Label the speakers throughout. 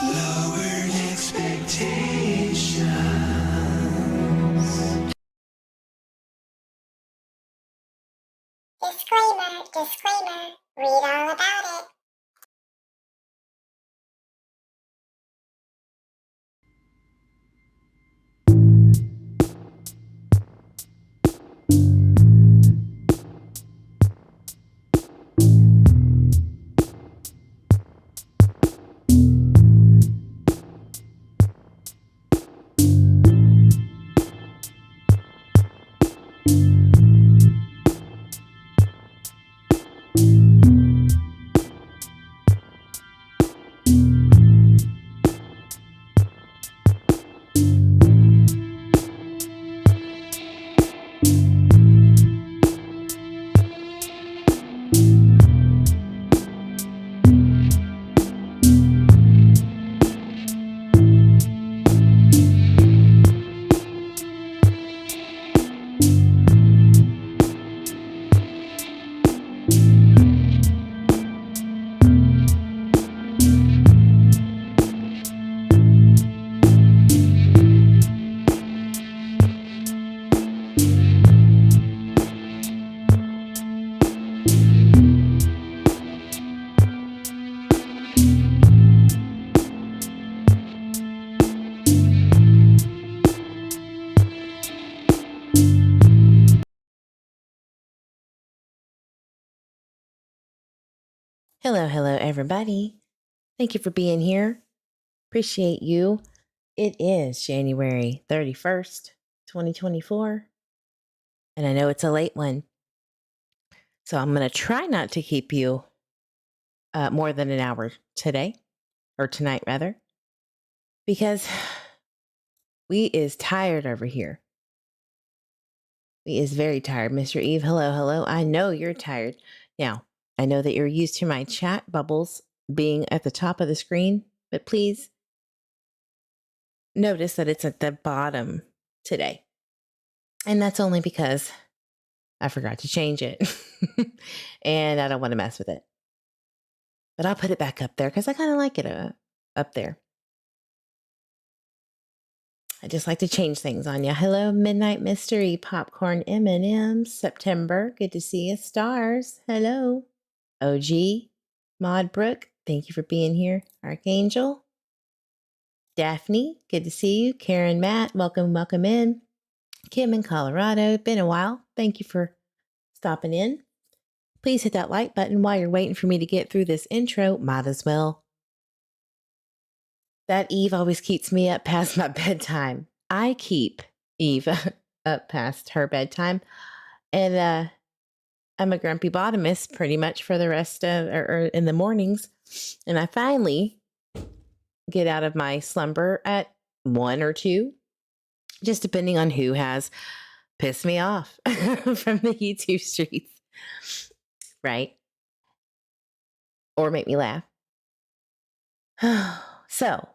Speaker 1: Lowered expectations.
Speaker 2: Disclaimer, disclaimer, read all about it.
Speaker 3: Hello, everybody. Thank you for being here. Appreciate you. It is January 31st, 2024. And I know it's a late one. So I'm going to try not to keep you more than an hour today, or tonight rather, because we is tired over here. We is very tired. Mr. Eve, hello. I know you're tired. Now, I know that you're used to my chat bubbles being at the top of the screen, but please notice that it's at the bottom today. And that's only because I forgot to change it. And I don't want to mess with it. But I'll put it back up there because I kind of like it up there. I just like to change things on you. Hello, Midnight Mystery, Popcorn M&M's, September. Good to see you. Stars. Hello. OG, Maud Brooke. Thank you for being here. Archangel. Daphne. Good to see you. Karen, Matt. Welcome in. Kim in Colorado. Been a while. Thank you for stopping in. Please hit that like button while you're waiting for me to get through this intro. Might as well. That Eve always keeps me up past my bedtime. I keep Eve up past her bedtime. And I'm a grumpy bottomist pretty much for the rest of, or in the mornings. And I finally get out of my slumber at 1 or 2, just depending on who has pissed me off from the YouTube streets. Right? Or make me laugh. So,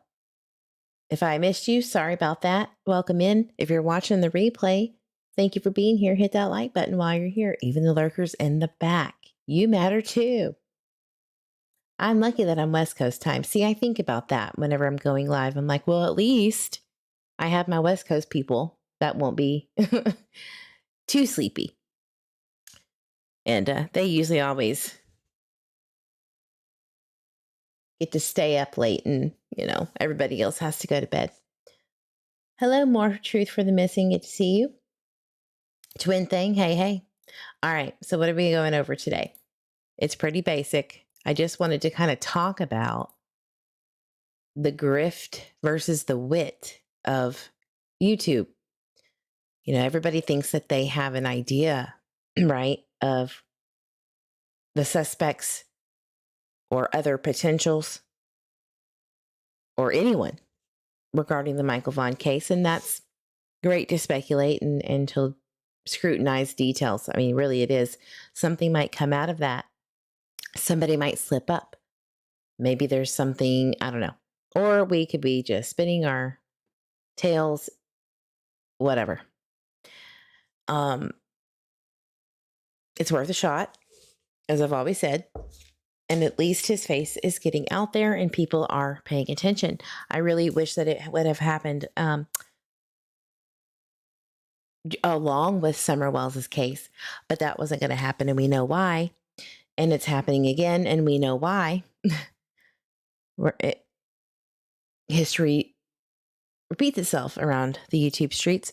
Speaker 3: if I missed you, sorry about that. Welcome in. If you're watching the replay, thank you for being here. Hit that like button while you're here. Even the lurkers in the back, you matter too. I'm lucky that I'm West Coast time. See, I think about that whenever I'm going live. I'm like, well, at least I have my West Coast people that won't be too sleepy. And they usually always get to stay up late and, everybody else has to go to bed. Hello, more truth for the missing. Good to see you. Twin thing. Hey. All right. So what are we going over today? It's pretty basic. I just wanted to kind of talk about the grift versus the wit of YouTube. Everybody thinks that they have an idea, right, of the suspects or other potentials or anyone regarding the Michael Vaughan case. And that's great to speculate and to scrutinize details. I mean, really it is. Something might come out of that. Somebody might slip up. Maybe there's something, I don't know. Or we could be just spinning our tails, whatever. It's worth a shot, as I've always said. And at least his face is getting out there and people are paying attention. I really wish that it would have happened along with Summer Wells's case, but that wasn't going to happen, and we know why. And it's happening again, and we know why. History repeats itself around the YouTube streets.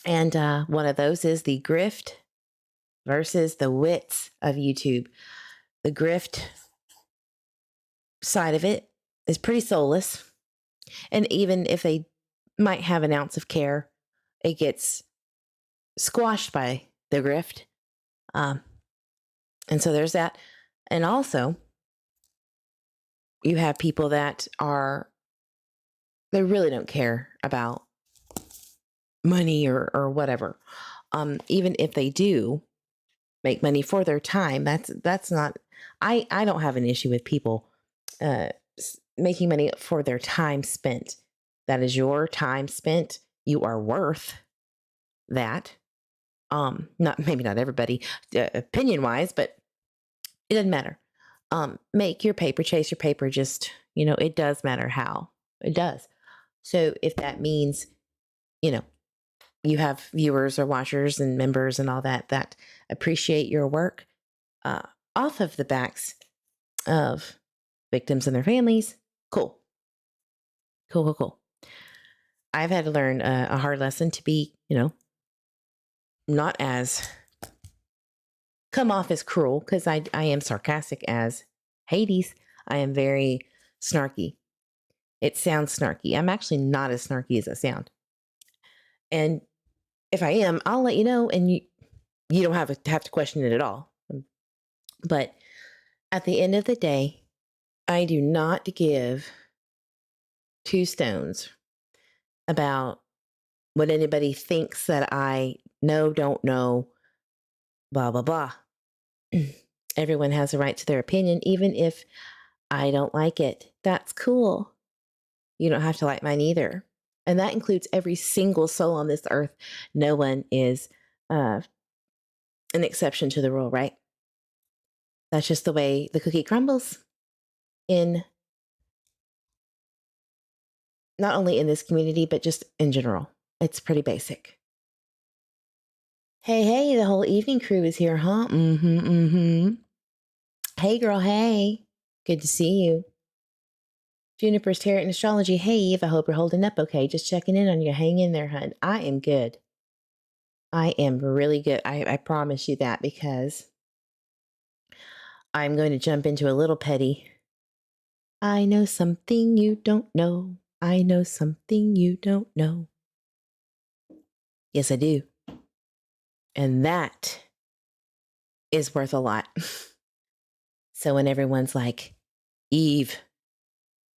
Speaker 3: And one of those is the grift versus the wits of YouTube. The grift side of it is pretty soulless. And even if they might have an ounce of care, it gets squashed by the grift. And so there's that. And also, you have people that they really don't care about money or whatever. Even if they do make money for their time, that's not, I don't have an issue with people making money for their time spent. That is your time spent. You are worth that. Maybe not everybody opinion wise, but it doesn't matter. Make your paper, chase your paper. Just, it does matter how it does. So if that means, you have viewers or watchers and members and all that appreciate your work off of the backs of victims and their families, cool. I've had to learn a hard lesson to be, not as come off as cruel, because I am sarcastic as Hades. I am very snarky. It sounds snarky. I'm actually not as snarky as I sound. And if I am, I'll let you know, and you don't have to question it at all. But at the end of the day, I do not give two stones about what anybody thinks that I know, don't know, blah, blah, blah. Everyone has a right to their opinion, even if I don't like it. That's cool. You don't have to like mine either. And that includes every single soul on this earth. No one is an exception to the rule, right? That's just the way the cookie crumbles not only in this community, but just in general. It's pretty basic. Hey, the whole evening crew is here, huh? Hey, girl, hey. Good to see you. Juniper's Tarot and Astrology. Hey, Eve, I hope you're holding up okay. Just checking in on you. Hang in there, hun. I am good. I am really good. I promise you that, because I'm going to jump into a little petty. I know something you don't know. I know something you don't know. Yes, I do. And that is worth a lot. So when everyone's like, Eve,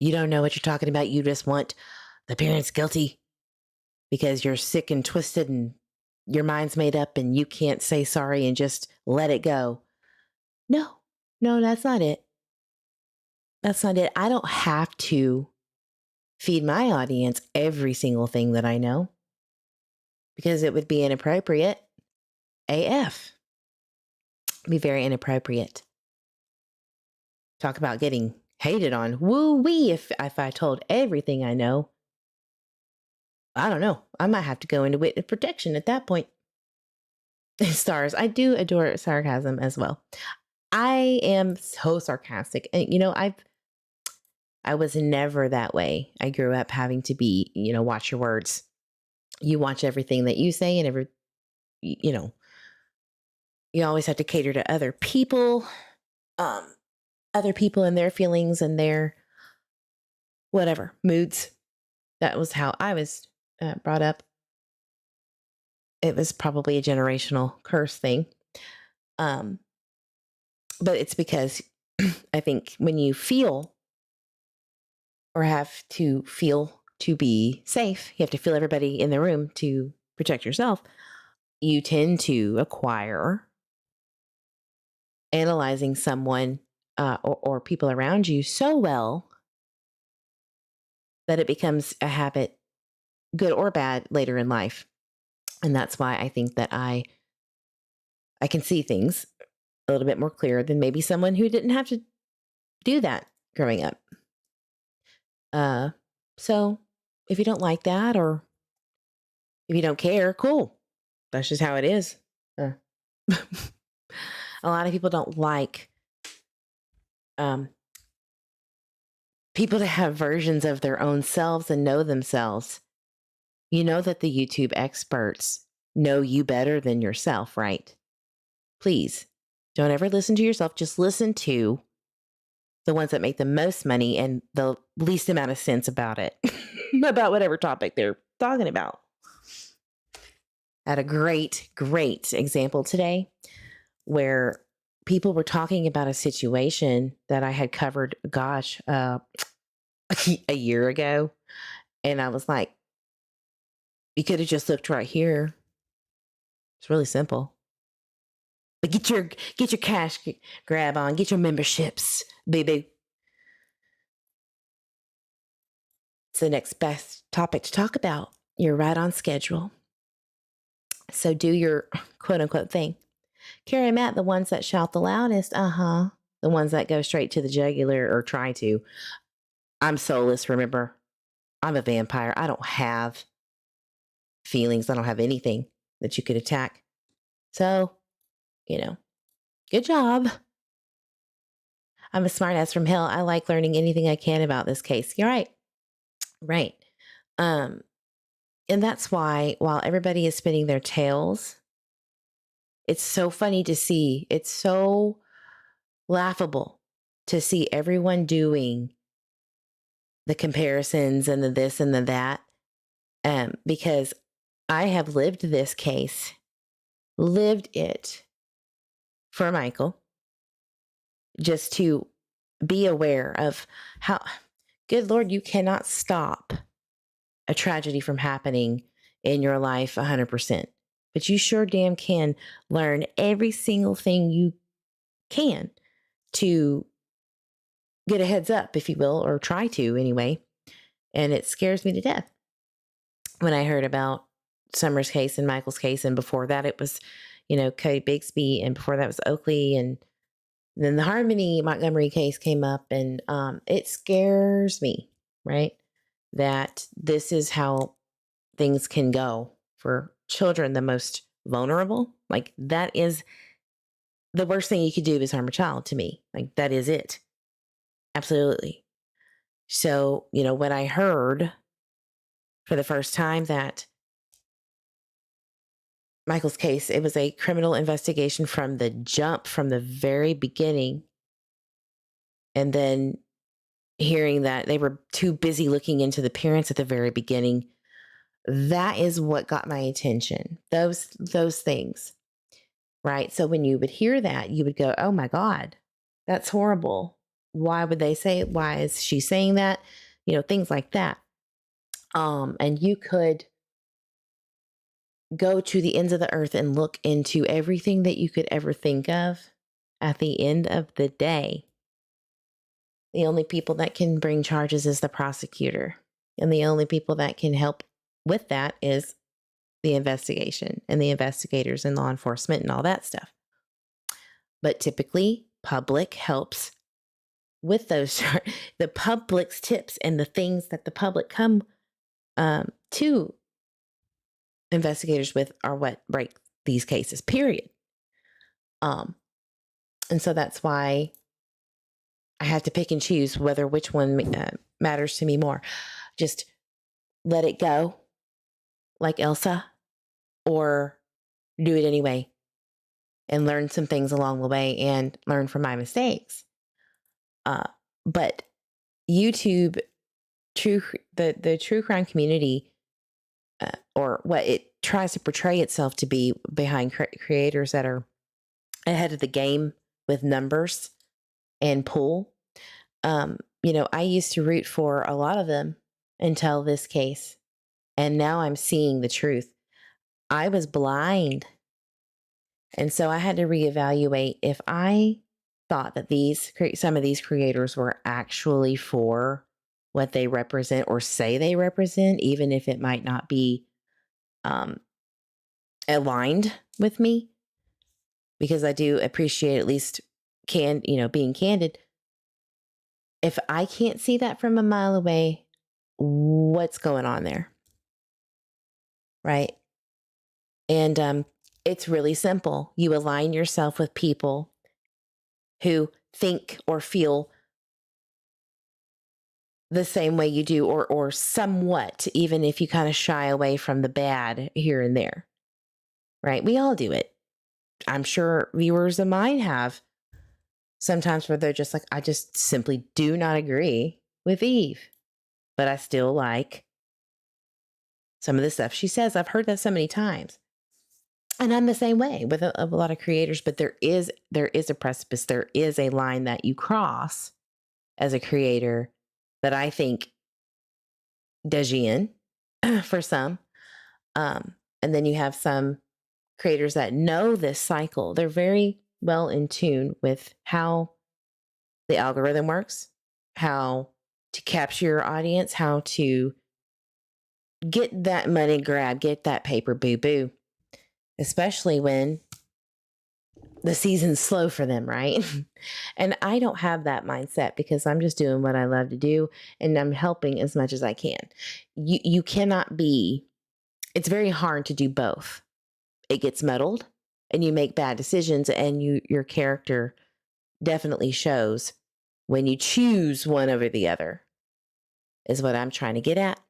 Speaker 3: you don't know what you're talking about. You just want the parents guilty because you're sick and twisted and your mind's made up and you can't say sorry and just let it go. No, that's not it. That's not it. I don't have to feed my audience every single thing that I know, because it would be inappropriate. AF. Be very inappropriate. Talk about getting hated on. Woo-wee. If I told everything I know, I don't know. I might have to go into witness protection at that point. Stars. I do adore sarcasm as well. I am so sarcastic. And, I was never that way. I grew up having to be, watch your words. You watch everything that you say, and you always have to cater to other people and their feelings and their whatever moods. That was how I was brought up. It was probably a generational curse thing. But it's because I think when you feel or have to feel to be safe, you have to feel everybody in the room to protect yourself. You tend to acquire analyzing someone or people around you so well that it becomes a habit, good or bad, later in life. And that's why I think that I can see things a little bit more clear than maybe someone who didn't have to do that growing up. So if you don't like that, or if you don't care, cool. That's just how it is. A lot of people don't like people to have versions of their own selves and know themselves. You know that the YouTube experts know you better than yourself, right? Please don't ever listen to yourself. Just listen to the ones that make the most money and the least amount of sense about it, about whatever topic they're talking about. I had a great example today where people were talking about a situation that I had covered, a year ago. And I was like, you could have just looked right here. It's really simple. But get your cash grab on, get your memberships, baby. It's the next best topic to talk about. You're right on schedule. So do your quote unquote thing. Carrie, Matt, the ones that shout the loudest, the ones that go straight to the jugular or try to. I'm soulless, remember? I'm a vampire. I don't have feelings. I don't have anything that you could attack. So, good job. I'm a smartass from hell. I like learning anything I can about this case. You're right. Right. And that's why while everybody is spinning their tails, it's so funny to see. It's so laughable to see everyone doing the comparisons and the this and the that. Because I have lived this case, lived it for Michael, just to be aware of how, good Lord, you cannot stop a tragedy from happening in your life 100%. But you sure damn can learn every single thing you can to get a heads up, if you will, or try to anyway. And it scares me to death when I heard about Summer's case and Michael's case. And before that, it was, Cody Bixby. And before that was Oakley. And then the Harmony Montgomery case came up. And it scares me, right? That this is how things can go for children, the most vulnerable. Like, that is the worst thing you could do is harm a child, to me. Like, that is it. Absolutely. So, when I heard for the first time that Michael's case, it was a criminal investigation from the jump, from the very beginning. And then hearing that they were too busy looking into the parents at the very beginning, that is what got my attention. Those things, right? So when you would hear that, you would go, oh my God, that's horrible. Why would they say it? Why is she saying that? Things like that. And you could go to the ends of the earth and look into everything that you could ever think of. At the end of the day, the only people that can bring charges is the prosecutor. And the only people that can help with that is the investigation and the investigators and law enforcement and all that stuff. But typically, public helps with those, the public's tips and the things that the public come to investigators with are what break these cases, period. And so that's why I have to pick and choose which one matters to me more. Just let it go like Elsa, or do it anyway and learn some things along the way and learn from my mistakes. But YouTube, the true crime community, or what it tries to portray itself to be behind creators that are ahead of the game with numbers and pull. I used to root for a lot of them until this case. And now I'm seeing the truth. I was blind. And so I had to reevaluate if I thought that some of these creators were actually for what they represent or say they represent, even if it might not be aligned with me, because I do appreciate at least being candid. if I can't see that from a mile away, what's going on there? Right? And it's really simple. You align yourself with people who think or feel the same way you do, or somewhat, even if you kind of shy away from the bad here and there. Right? We all do it. I'm sure viewers of mine have sometimes where they're just like, I just simply do not agree with Eve, but I still like some of the stuff she says. I've heard that so many times. And I'm the same way with a lot of creators, but there is a precipice. There is a line that you cross as a creator that I think does you in for some. And then you have some creators that know this cycle. They're very well in tune with how the algorithm works, how to capture your audience, how to get that money grab, get that paper boo-boo, especially when the season's slow for them, right? And I don't have that mindset because I'm just doing what I love to do and I'm helping as much as I can. You cannot be, it's very hard to do both. It gets muddled and you make bad decisions, and your character definitely shows when you choose one over the other, is what I'm trying to get at.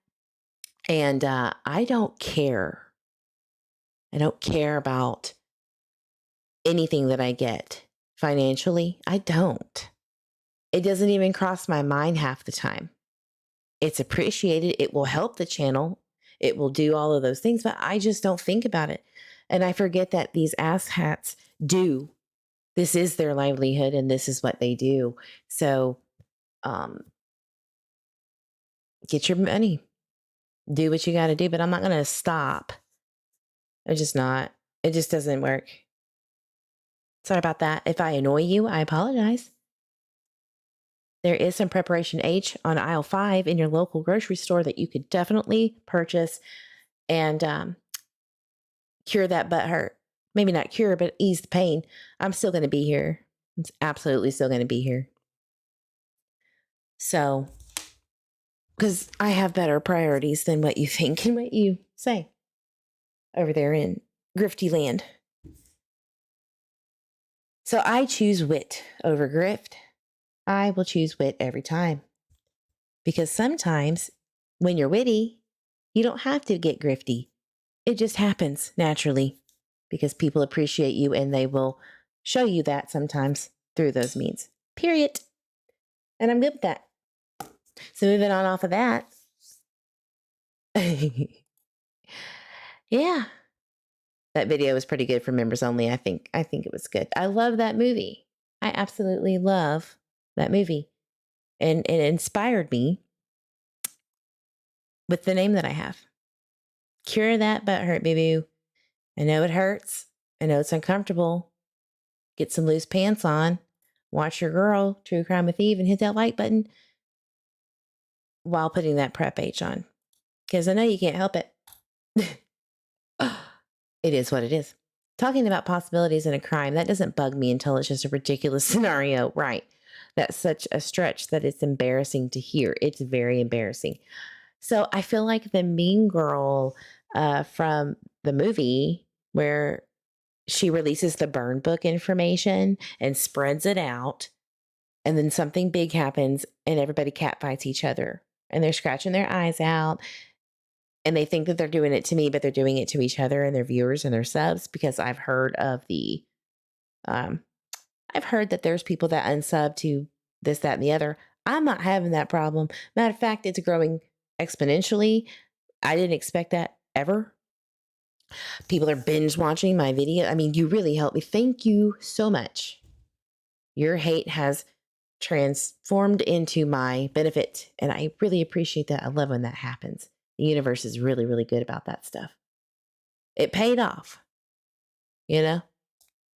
Speaker 3: And I don't care. I don't care about anything that I get financially. I don't. It doesn't even cross my mind half the time. It's appreciated. It will help the channel. It will do all of those things, but I just don't think about it. And I forget that these asshats do. This is their livelihood and this is what they do. So get your money. Do what you got to do, but I'm not going to stop. I'm just not. It just doesn't work. Sorry about that. If I annoy you, I apologize. There is some Preparation H on aisle 5 in your local grocery store that you could definitely purchase and cure that butt hurt. Maybe not cure, but ease the pain. I'm still going to be here. It's absolutely still going to be here. So, because I have better priorities than what you think and what you say over there in Grifty land. So I choose wit over grift. I will choose wit every time. Because sometimes when you're witty, you don't have to get grifty. It just happens naturally because people appreciate you and they will show you that sometimes through those means. Period. And I'm good with that. So moving on off of that. Yeah. That video was pretty good for members only. I think it was good. I love that movie. I absolutely love that movie. And it inspired me with the name that I have. Cure that butt hurt, boo-boo. I know it hurts. I know it's uncomfortable. Get some loose pants on. Watch your girl, True Crime with Eve, and hit that like button while putting that Prep H on. Because I know you can't help it. It is what it is. Talking about possibilities in a crime, that doesn't bug me until it's just a ridiculous scenario, right? That's such a stretch that it's embarrassing to hear. It's very embarrassing. So I feel like the mean girl from the movie where she releases the burn book information and spreads it out, and then something big happens and everybody catfights each other and they're scratching their eyes out. And they think that they're doing it to me, but they're doing it to each other and their viewers and their subs, because I've heard of I've heard that there's people that unsub to this, that, and the other. I'm not having that problem. Matter of fact, it's growing exponentially. I didn't expect that ever. People are binge watching my video. I mean, you really helped me. Thank you so much. Your hate has transformed into my benefit, and I really appreciate that. I love when that happens. The universe is really, really good about that stuff. It paid off, you know,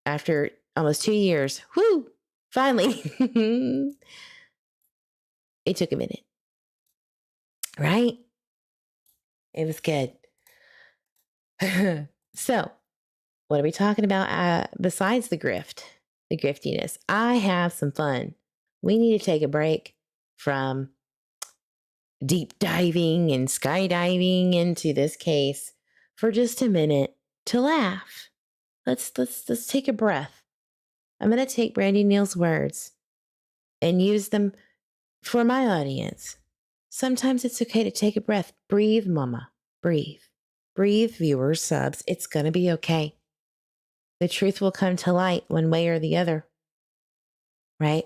Speaker 3: after almost 2 years. Whoo! Finally. It took a minute, right? It was good. So, what are we talking about besides the grift, the griftiness? I have some fun. We need to take a break. from deep diving and skydiving into this case for just a minute to laugh. Let's take a breath. I'm going to take Brandy Neal's words and use them for my audience. Sometimes it's okay to take a breath. Breathe, mama. Breathe. Breathe, viewers, subs. It's going to be okay. The truth will come to light one way or the other, right?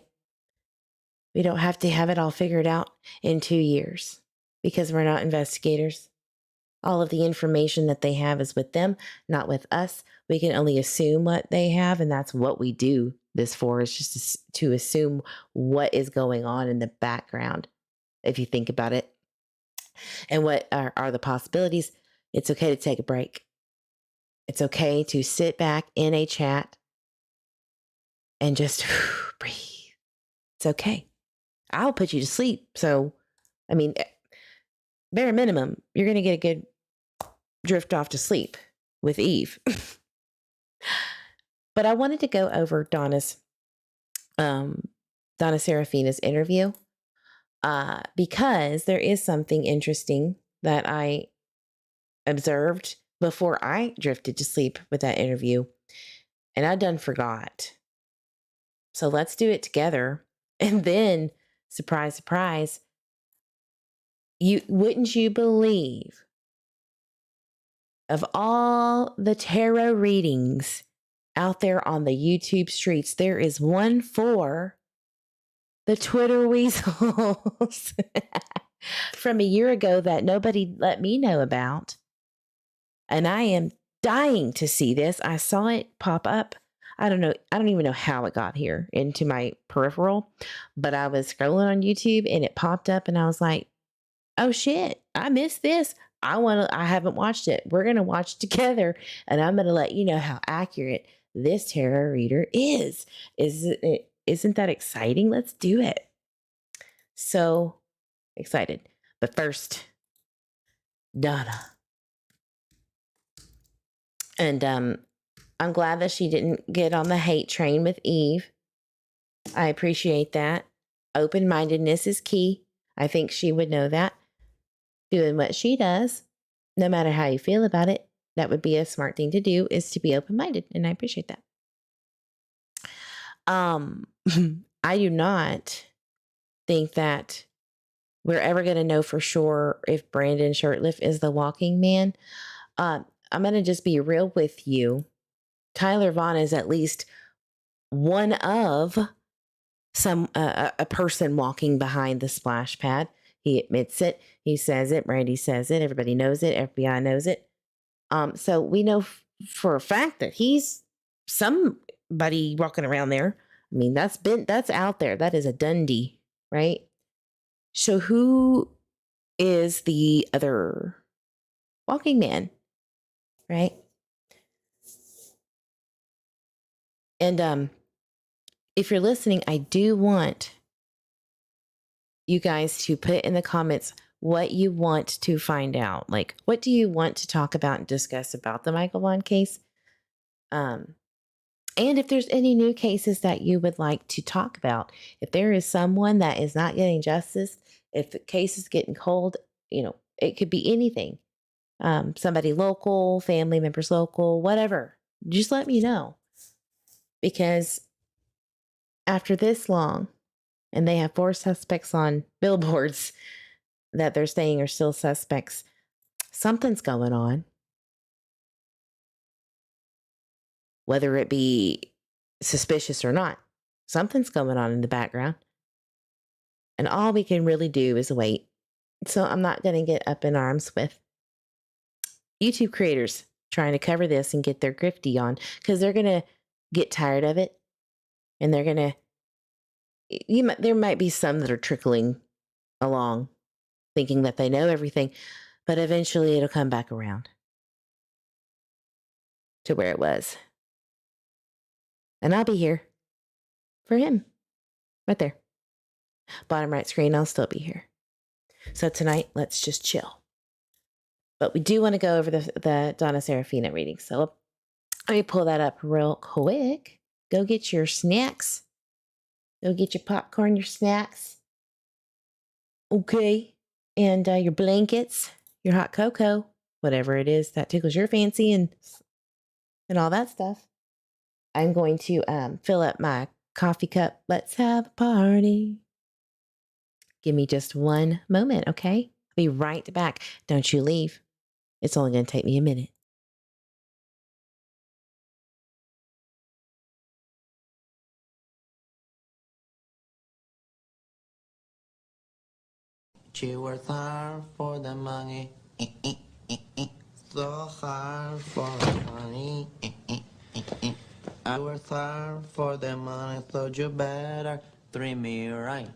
Speaker 3: We don't have to have it all figured out in 2 years because we're not investigators. All of the information that they have is with them, not with us. We can only assume what they have, and that's what we do this for, is just to assume what is going on in the background, if you think about it. And what are the possibilities? It's okay to take a break. It's okay to sit back in a chat and just breathe. It's okay. I'll put you to sleep. So, I mean, bare minimum, you're going to get a good drift off to sleep with Eve. But I wanted to go over Donna Seraphina's interview because there is something interesting that I observed before I drifted to sleep with that interview, and I done forgot. So let's do it together. And then, surprise, surprise, wouldn't you believe, of all the tarot readings out there on the YouTube streets, there is one for the Twitter weasels from a year ago that nobody let me know about. And I am dying to see this. I saw it pop up. I don't know. I don't even know how it got here into my peripheral, but I was scrolling on YouTube and it popped up and I was like, oh shit, I missed this. I haven't watched it. We're going to watch it together and I'm going to let you know how accurate this tarot reader is. Isn't that exciting? Let's do it. So excited. But first, Donna. And I'm glad that she didn't get on the hate train with Eve. I appreciate that. Open-mindedness is key. I think she would know that. Doing what she does, no matter how you feel about it, that would be a smart thing to do, is to be open-minded, and I appreciate that. I do not think that we're ever going to know for sure if Brandon Shurtleff is the walking man. I'm going to just be real with you. Tyler Vaughan is at least one of a person walking behind the splash pad. He admits it. He says it. Brandy says it. Everybody knows it. FBI knows it. So we know for a fact that he's somebody walking around there. I mean, that's out there. That is a Dundee, right? So who is the other walking man, right? And if you're listening, I do want you guys to put in the comments what you want to find out. Like, what do you want to talk about and discuss about the Michael Vaughan case? And if there's any new cases that you would like to talk about, if there is someone that is not getting justice, if the case is getting cold, it could be anything. Somebody local, family members local, whatever. Just let me know. Because after this long, and they have 4 suspects on billboards that they're saying are still suspects, something's going on. Whether it be suspicious or not, something's going on in the background. And all we can really do is wait. So I'm not going to get up in arms with YouTube creators trying to cover this and get their grifty on, because they're going to get tired of it. And they're going to, there might be some that are trickling along thinking that they know everything, but eventually it'll come back around to where it was. And I'll be here for him. Right there. Bottom right screen, I'll still be here. So tonight, let's just chill. But we do want to go over the Donna Seraphina reading. So let me pull that up real quick. Go get your snacks. Go get your popcorn, your snacks. Okay. And your blankets, your hot cocoa, whatever it is that tickles your fancy and all that stuff. I'm going to fill up my coffee cup. Let's have a party. Give me just one moment, okay? I'll be right back. Don't you leave. It's only going to take me a minute.
Speaker 4: She worked hard for the money, so hard for the money. I worked hard for the money, so you better treat me right.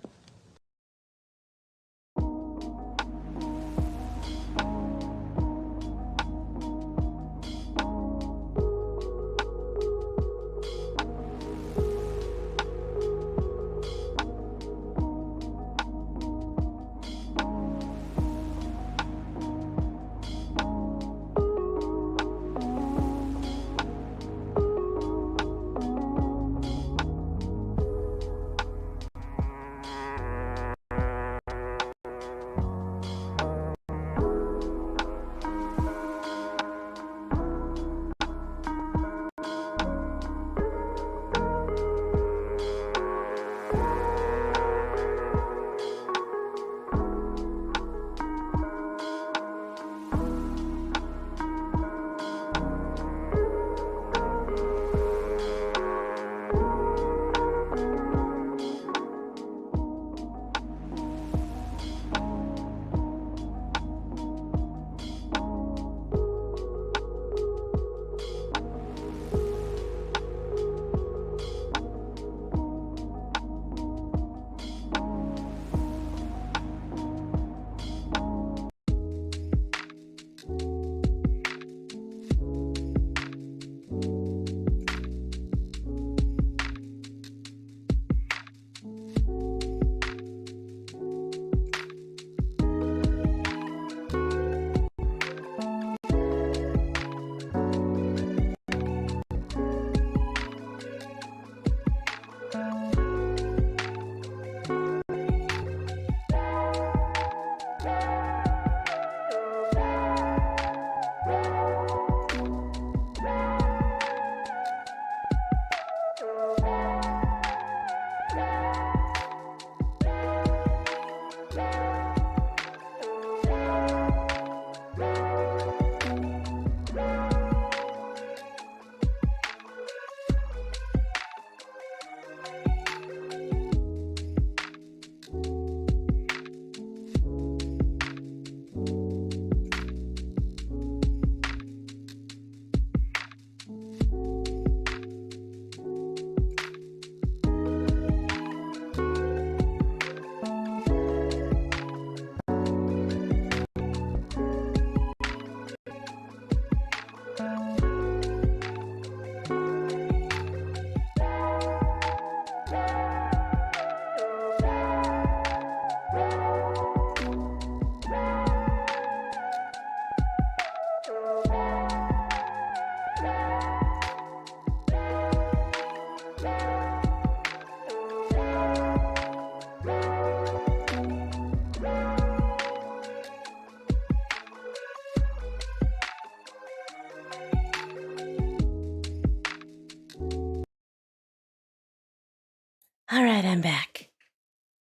Speaker 3: All right, I'm back.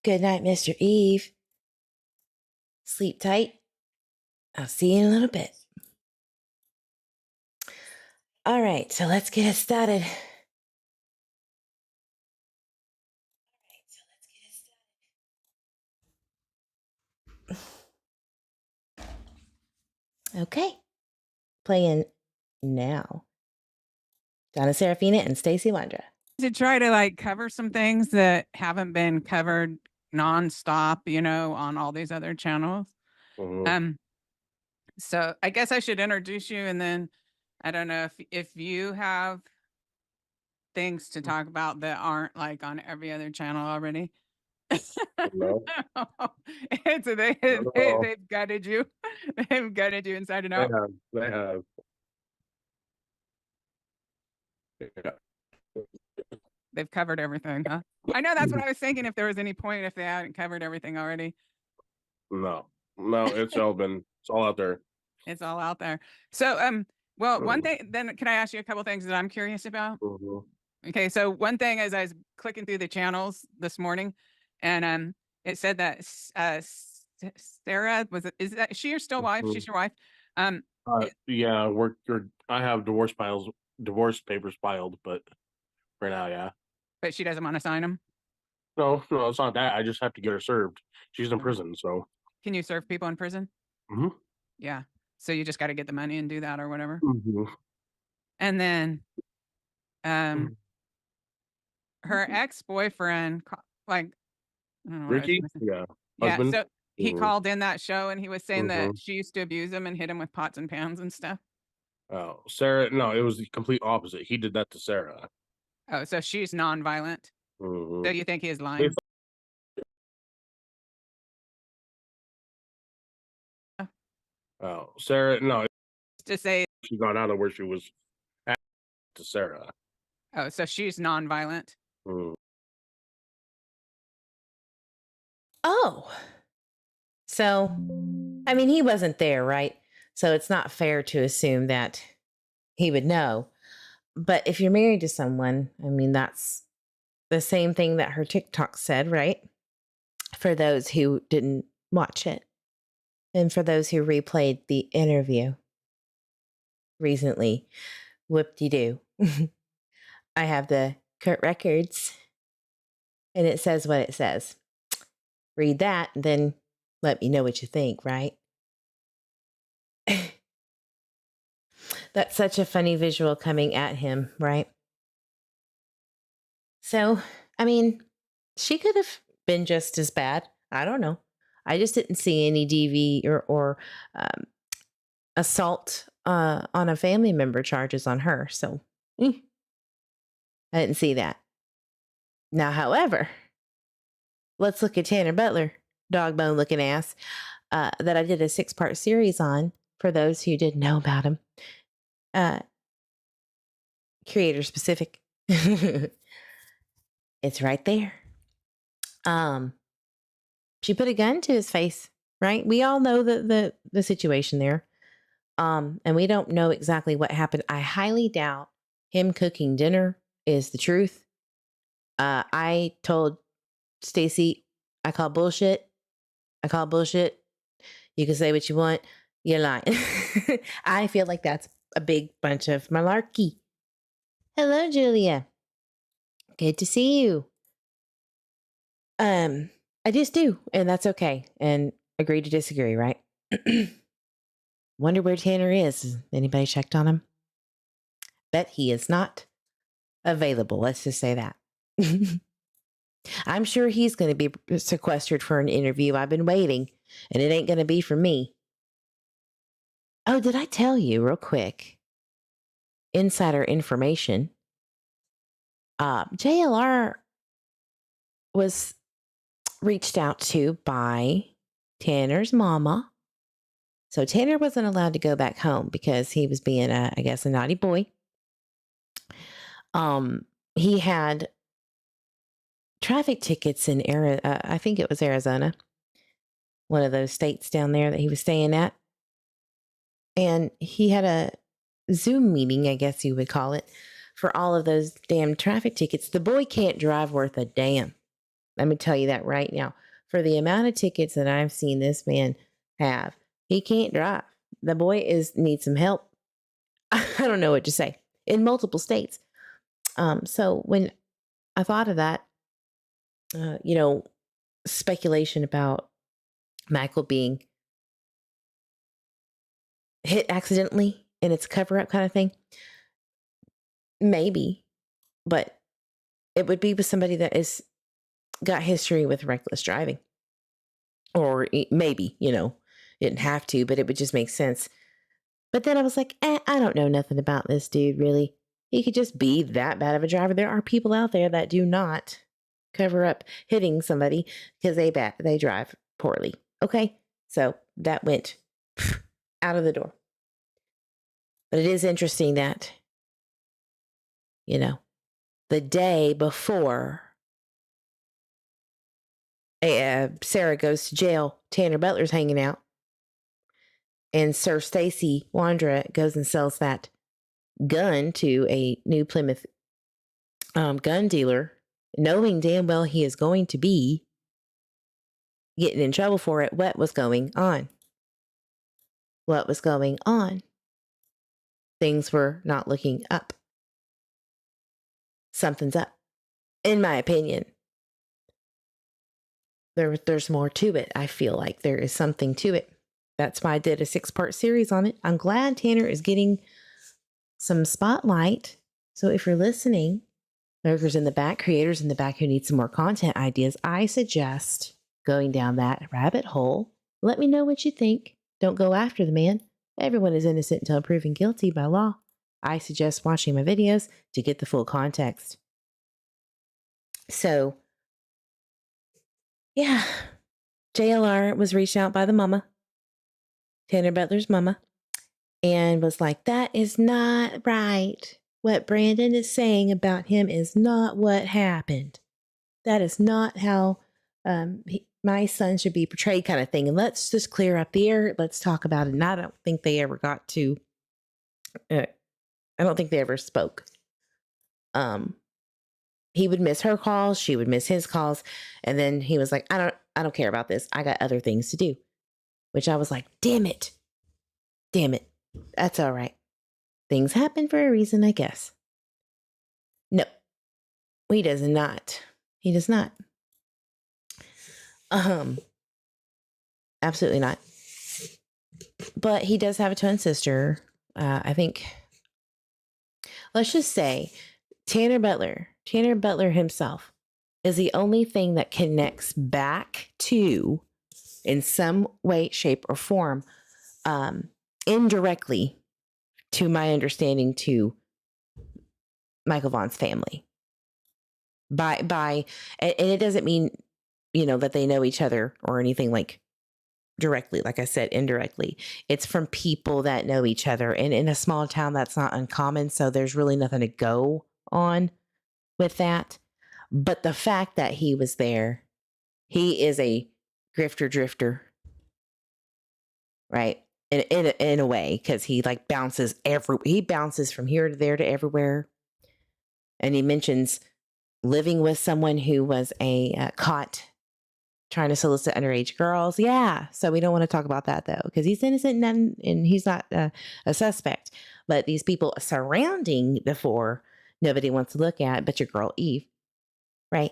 Speaker 3: Good night, Mr. Eve. Sleep tight. I'll see you in a little bit. All right, so let's get it started. Okay, playing now. Donna Seraphina and Stacy Wondra.
Speaker 5: To try to like cover some things that haven't been covered nonstop, you know, on all these other channels. So I guess I should introduce you, and then I don't know if you have things to talk about that aren't like on every other channel already.
Speaker 6: No.
Speaker 5: So they've gutted you. They've gutted you inside and out.
Speaker 6: They have. Yeah.
Speaker 5: They've covered everything, huh? I know, that's what I was thinking, if there was any point if they hadn't covered everything already.
Speaker 6: No, it's all out there.
Speaker 5: It's all out there. So, well, one
Speaker 6: Mhm.
Speaker 5: thing, then can I ask you a couple things that I'm curious about?
Speaker 6: Mhm.
Speaker 5: Okay, so one thing is I was clicking through the channels this morning, and it said that Sarah is that she your still wife?
Speaker 6: Mhm.
Speaker 5: She's your wife. Um, it,
Speaker 6: Yeah, I have divorce papers filed, but right now, yeah.
Speaker 5: but she doesn't want to sign them.
Speaker 6: No, it's not that. I just have to get her served. She's in prison, so.
Speaker 5: Can you serve people in prison?
Speaker 6: Mhm.
Speaker 5: Yeah. So you just got to get the money and do that or whatever.
Speaker 6: Mhm.
Speaker 5: And then um
Speaker 6: Mhm.
Speaker 5: her ex-boyfriend like I don't know what I was
Speaker 6: Ricky?
Speaker 5: gonna say.
Speaker 6: Yeah.
Speaker 5: Yeah,
Speaker 6: Husband?
Speaker 5: so he
Speaker 6: Mhm.
Speaker 5: called in that show and he was saying that
Speaker 6: Mhm.
Speaker 5: she used to abuse him and hit him with pots and pans and stuff.
Speaker 6: Oh, Sarah, no, it was the complete opposite. He did that to Sarah.
Speaker 5: Oh, so she's nonviolent. So
Speaker 6: Mhm.
Speaker 5: you think he is
Speaker 6: They
Speaker 5: lying?
Speaker 6: Sarah, no,
Speaker 5: To say,
Speaker 6: she got out of where she was at to Sarah.
Speaker 5: oh, so she's nonviolent.
Speaker 6: Mhm.
Speaker 3: Oh, so, I mean, he wasn't there, right? So it's not fair to assume that he would know. But if you're married to someone, I mean, that's the same thing that her TikTok said, right? For those who didn't watch it and for those who replayed the interview recently, whoop de doo. I have the Kurt records and it says what it says. Read that, and then let me know what you think, right? That's such a funny visual coming at him, right? So, I mean, she could have been just as bad. I don't know. I just didn't see any DV or um, assault on a family member charges on her. So I didn't see that. Now, however, let's look at Tanner Butler, dog bone looking ass, that I did a 6-part series on for those who didn't know about him. Creator specific. It's right there. She put a gun to his face, right? We all know the situation there. And we don't know exactly what happened. I highly doubt him cooking dinner is the truth. I told Stacy, I call bullshit. I call bullshit. You can say what you want. You're lying. I feel like that's a big bunch of malarkey. Hello, Julia. Good to see you. I just do, and that's okay. And agree to disagree, right? Wonder where Tanner is. Has anybody checked on him? Bet he is not available. Let's just say that. I'm sure he's going to be sequestered for an interview. I've been waiting, and it ain't going to be for me. Oh, did I tell you real quick? Insider information. JLR was reached out to by Tanner's mama. So Tanner wasn't allowed to go back home because he was being I guess a naughty boy. He had traffic tickets in I think it was Arizona, one of those states down there that he was staying at. And he had a Zoom meeting, I guess you would call it, for all of those damn traffic tickets. The boy can't drive worth a damn. Let me tell you that right now. For the amount of tickets that I've seen this man have, he can't drive. The boy needs some help. I don't know what to say. In multiple states. So when I thought of that, speculation about Michael being hit accidentally and it's a cover up kind of thing, maybe, but it would be with somebody that is got history with reckless driving, or maybe it didn't have to, but it would just make sense. But then I was like, I don't know nothing about this dude really. He could just be that bad of a driver. There are people out there that do not cover up hitting somebody because they drive poorly. Okay, so that went out of the door. But it is interesting that the day before Sarah goes to jail. Tanner Butler's hanging out. And Sir Stacy Wondra goes and sells that gun to a New Plymouth gun dealer, knowing damn well he is going to be getting in trouble for it. What was going on? What was going on? Things were not looking up. Something's up, in my opinion. There's more to it. I feel like there is something to it. That's why I did a 6-part series on it. I'm glad Tanner is getting some spotlight. So if you're listening, lurkers in the back, creators in the back who need some more content ideas, I suggest going down that rabbit hole. Let me know what you think. Don't go after the man. Everyone is innocent until proven guilty by law. I suggest watching my videos to get the full context. So, yeah, JLR was reached out by the mama, Tanner Butler's mama, and was like, that is not right. What Brandon is saying about him is not what happened. That is not how my son should be portrayed, kind of thing. And let's just clear up the air. Let's talk about it. And I don't think they ever got to, I don't think they ever spoke. He would miss her calls. She would miss his calls. And then he was like, I don't care about this. I got other things to do, which I was like, damn it. Damn it. That's all right. Things happen for a reason, I guess. No, he does not. He does not. Absolutely not. But he does have a twin sister. I think, let's just say Tanner Butler himself is the only thing that connects back to, in some way, shape, or form, indirectly, to my understanding, to Michael Vaughan's family. And it doesn't mean, that they know each other or anything like directly. Like I said, indirectly. It's from people that know each other. And in a small town, that's not uncommon. So there's really nothing to go on with that. But the fact that he was there, he is a grifter drifter, right? In a way, because he bounces from here to there to everywhere. And he mentions living with someone who was caught trying to solicit underage girls. Yeah. So we don't want to talk about that, though, because he's innocent and he's not a suspect. But these people surrounding the four, nobody wants to look at but your girl Eve, right?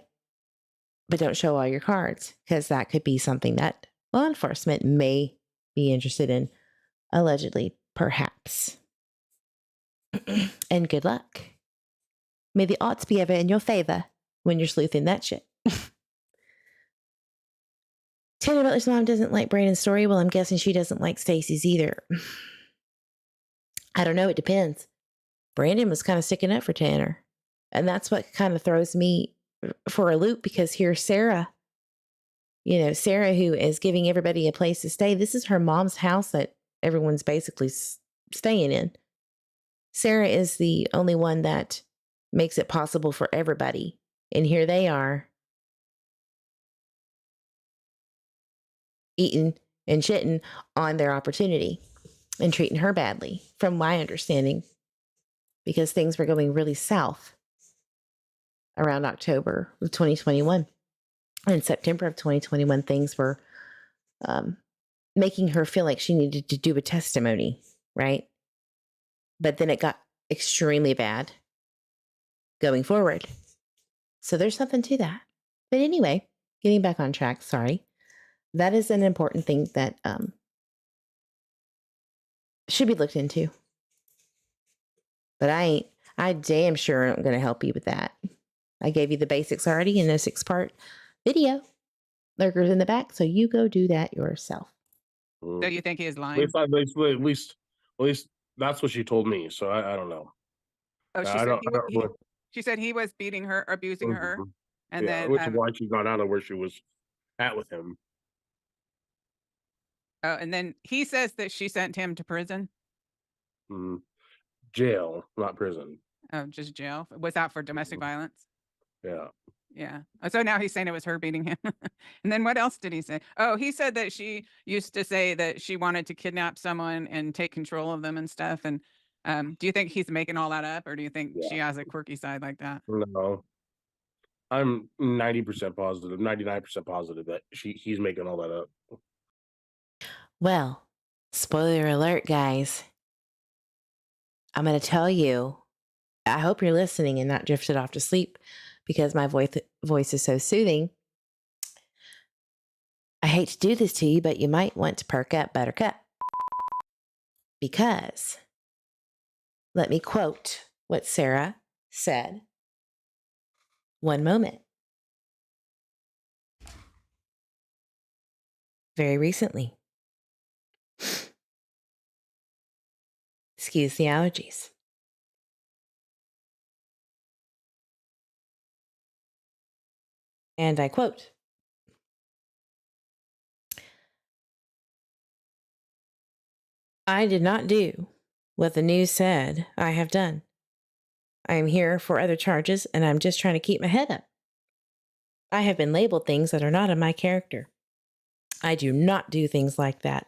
Speaker 3: But don't show all your cards, because that could be something that law enforcement may be interested in, allegedly, perhaps. And good luck. May the odds be ever in your favor when you're sleuthing that shit. Tanner Butler's mom doesn't like Brandon's story. Well, I'm guessing she doesn't like Stacy's either. I don't know. It depends. Brandon was kind of sticking up for Tanner. And that's what kind of throws me for a loop, because here's Sarah. Sarah, who is giving everybody a place to stay. This is her mom's house that everyone's basically staying in. Sarah is the only one that makes it possible for everybody. And here they are, eating and shitting on their opportunity and treating her badly, from my understanding, because things were going really south around October of 2021. In September of 2021, things were making her feel like she needed to do a testimony, right? But then it got extremely bad going forward. So there's something to that. But anyway, getting back on track, sorry. That is an important thing that should be looked into. But I damn sure am going to help you with that. I gave you the basics already in a 6-part video. Lurkers in the back, so you go do that yourself.
Speaker 5: So you think he is lying?
Speaker 6: At least that's what she told me. So I don't know.
Speaker 5: Oh, she said he was beating her, abusing her, and then
Speaker 6: which is why she got out of where she was at with him.
Speaker 5: Oh, and then he says that she sent him to prison.
Speaker 6: Jail, not prison.
Speaker 5: Oh, just jail. Was that for domestic violence?
Speaker 6: Yeah.
Speaker 5: Yeah. So now he's saying it was her beating him. And then what else did he say? Oh, he said that she used to say that she wanted to kidnap someone and take control of them and stuff. And do you think he's making all that up, or do you think she has a quirky side like that?
Speaker 6: No, I'm 90% positive, 99% positive that he's making all that up.
Speaker 3: Well, spoiler alert, guys. I'm going to tell you, I hope you're listening and not drifted off to sleep because my voice is so soothing. I hate to do this to you, but you might want to perk up, buttercup. Because, let me quote what Sarah said. One moment. Very recently. Excuse the allergies. And I quote, I did not do what the news said I have done. I am here for other charges, and I'm just trying to keep my head up. I have been labeled things that are not in my character. I do not do things like that.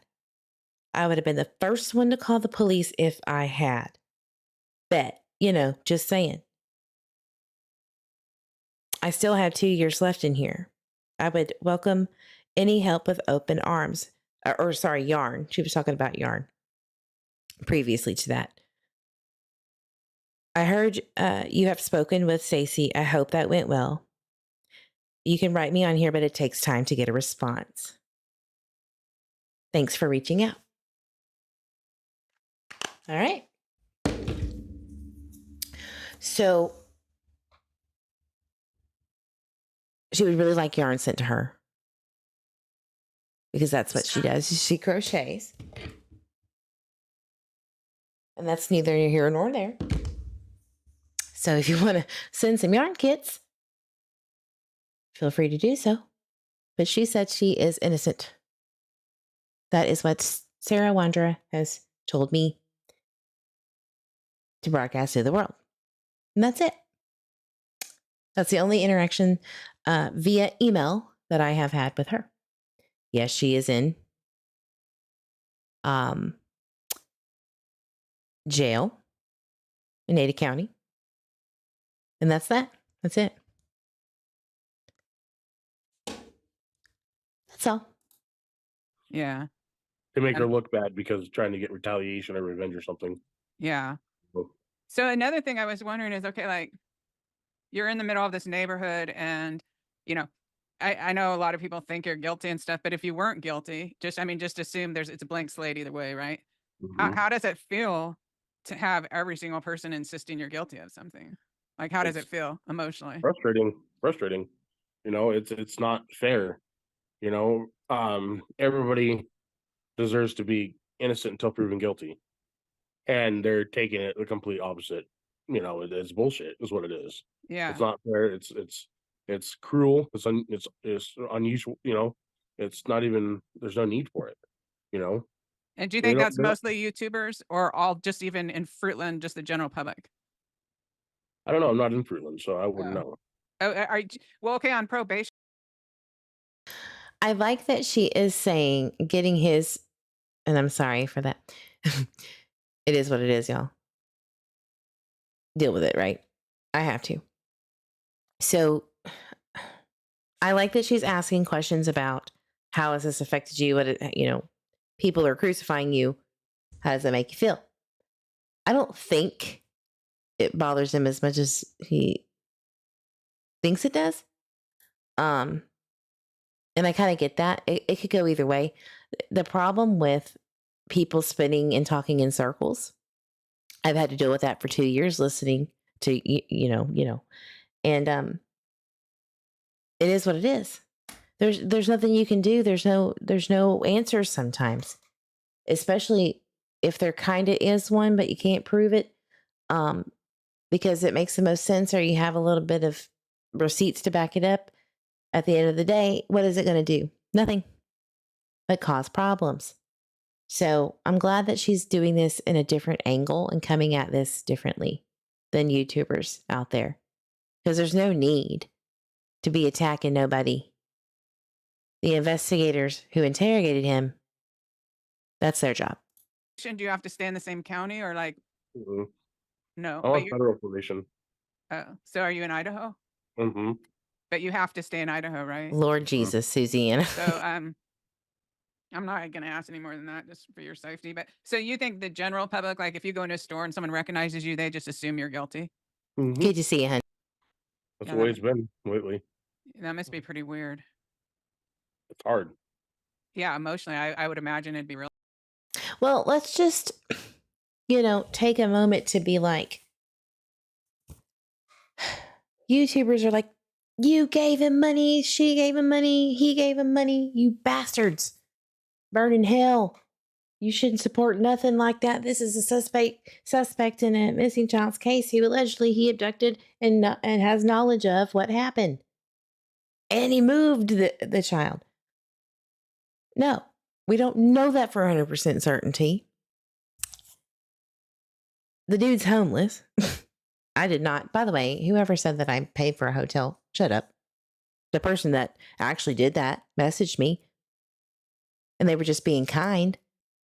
Speaker 3: I would have been the first one to call the police if I had. Bet, just saying. I still have 2 years left in here. I would welcome any help with open arms. Yarn. She was talking about yarn previously to that. I heard you have spoken with Stacy. I hope that went well. You can write me on here, but it takes time to get a response. Thanks for reaching out. All right. So she would really like yarn sent to her because that's what she does. She crochets. And that's neither here nor there. So if you want to send some yarn kits, feel free to do so. But she said she is innocent. That is what Sarah Wondra has told me to broadcast to the world. And that's it. That's the only interaction via email that I have had with her. Yes, she is in jail in Ada County. And that's that. That's it. That's all.
Speaker 5: Yeah.
Speaker 6: To make her look bad because trying to get retaliation or revenge or something.
Speaker 5: Yeah.
Speaker 6: Oh.
Speaker 5: So another thing I was wondering is, okay, like you're in the middle of this neighborhood and, I know a lot of people think you're guilty and stuff, but if you weren't guilty, just assume it's a blank slate either way, right?
Speaker 6: Mhm.
Speaker 5: How does it feel to have every single person insisting you're guilty of something? Like, how does it feel emotionally?
Speaker 6: Frustrating. It's not fair. Everybody deserves to be innocent until proven guilty. And they're taking it the complete opposite. It's bullshit is what it is.
Speaker 5: Yeah.
Speaker 6: It's not fair. It's cruel. It's unusual. It's not even. There's no need for it.
Speaker 5: And do you think that's mostly YouTubers or all just even in Fruitland, just the general public?
Speaker 6: I don't know. I'm not in Fruitland, so I wouldn't know.
Speaker 5: Oh, well, okay, on probation.
Speaker 3: I like that she is saying getting his, and I'm sorry for that. It is what it is, y'all. Deal with it, right? I have to. So I like that she's asking questions about how has this affected you? People are crucifying you. How does that make you feel? I don't think it bothers him as much as he thinks it does. And I kind of get that. It could go either way. The problem with people spinning and talking in circles, I've had to deal with that for 2 years listening to, and it is what it is. There's nothing you can do. There's no answers sometimes, especially if there kind of is one, but you can't prove it, because it makes the most sense or you have a little bit of receipts to back it up. At the end of the day, what is it going to do? Nothing but cause problems. So I'm glad that she's doing this in a different angle and coming at this differently than YouTubers out there, because there's no need to be attacking nobody. The investigators who interrogated him, that's their job.
Speaker 5: Do you have to stay in the same county or like,
Speaker 6: Mhm.
Speaker 5: no?
Speaker 6: I'm
Speaker 5: But
Speaker 6: on
Speaker 5: you,
Speaker 6: federal probation.
Speaker 5: so are you in Idaho?
Speaker 6: Mm-hmm.
Speaker 5: But you have to stay in Idaho, right?
Speaker 3: Lord Jesus, Susanna.
Speaker 5: So I'm not going to ask any more than that just for your safety. But so you think the general public, like if you go into a store and someone recognizes you, they just assume you're guilty?
Speaker 6: Mm-hmm.
Speaker 3: Good to see you, honey.
Speaker 6: That's
Speaker 5: Yeah,
Speaker 6: the way it's been lately.
Speaker 5: That must be pretty weird.
Speaker 6: It's hard.
Speaker 5: Yeah, emotionally, I would imagine it'd be real.
Speaker 3: Well, let's just, take a moment to be like, YouTubers are like, you gave him money, she gave him money, he gave him money, you bastards. Burn in hell. You shouldn't support nothing like that. This is a suspect in a missing child's case who allegedly he abducted and has knowledge of what happened. And he moved the child. No, we don't know that for 100% certainty. The dude's homeless. I did not. By the way, whoever said that I paid for a hotel, shut up. The person that actually did that messaged me. And they were just being kind.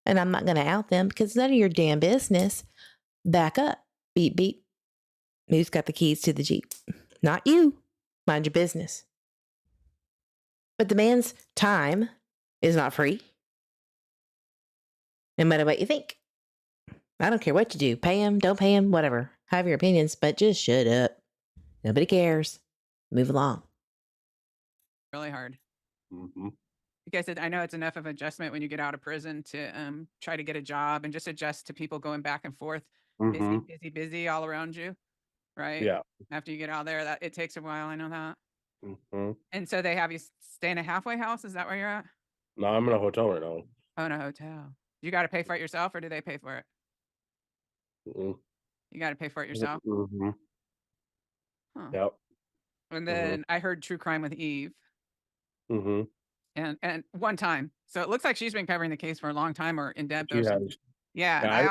Speaker 3: And I'm not going to out them because none of your damn business. Back up. Beep, beep. Who's got the keys to the Jeep? Not you. Mind your business. But the man's time is not free. No matter what you think. I don't care what you do. Pay him, don't pay him, whatever. Have your opinions, but just shut up. Nobody cares. Move along.
Speaker 5: Really hard.
Speaker 6: Mm-hmm.
Speaker 5: Because I know it's enough of adjustment when you get out of prison to try to get a job and just adjust to people going back and forth,
Speaker 6: Mm-hmm.
Speaker 5: busy all around you, right?
Speaker 6: Yeah.
Speaker 5: After you get out there, that it takes a while. I know that.
Speaker 6: Mm-hmm.
Speaker 5: And so they have you stay in a halfway house. Is that where you're at?
Speaker 6: No, I'm in a hotel right now.
Speaker 5: Oh, in a hotel. You got to pay for it yourself, or do they pay for it?
Speaker 6: Mm-hmm.
Speaker 5: You got to pay for it yourself.
Speaker 6: Mm-hmm.
Speaker 5: Huh.
Speaker 6: Yep.
Speaker 5: And then I heard True Crime with Eve.
Speaker 6: Mm-hmm.
Speaker 5: And one time. So it looks like she's been covering the case for a long time or in depth
Speaker 6: She
Speaker 5: or
Speaker 6: has.
Speaker 5: something. Yeah.
Speaker 6: Yeah,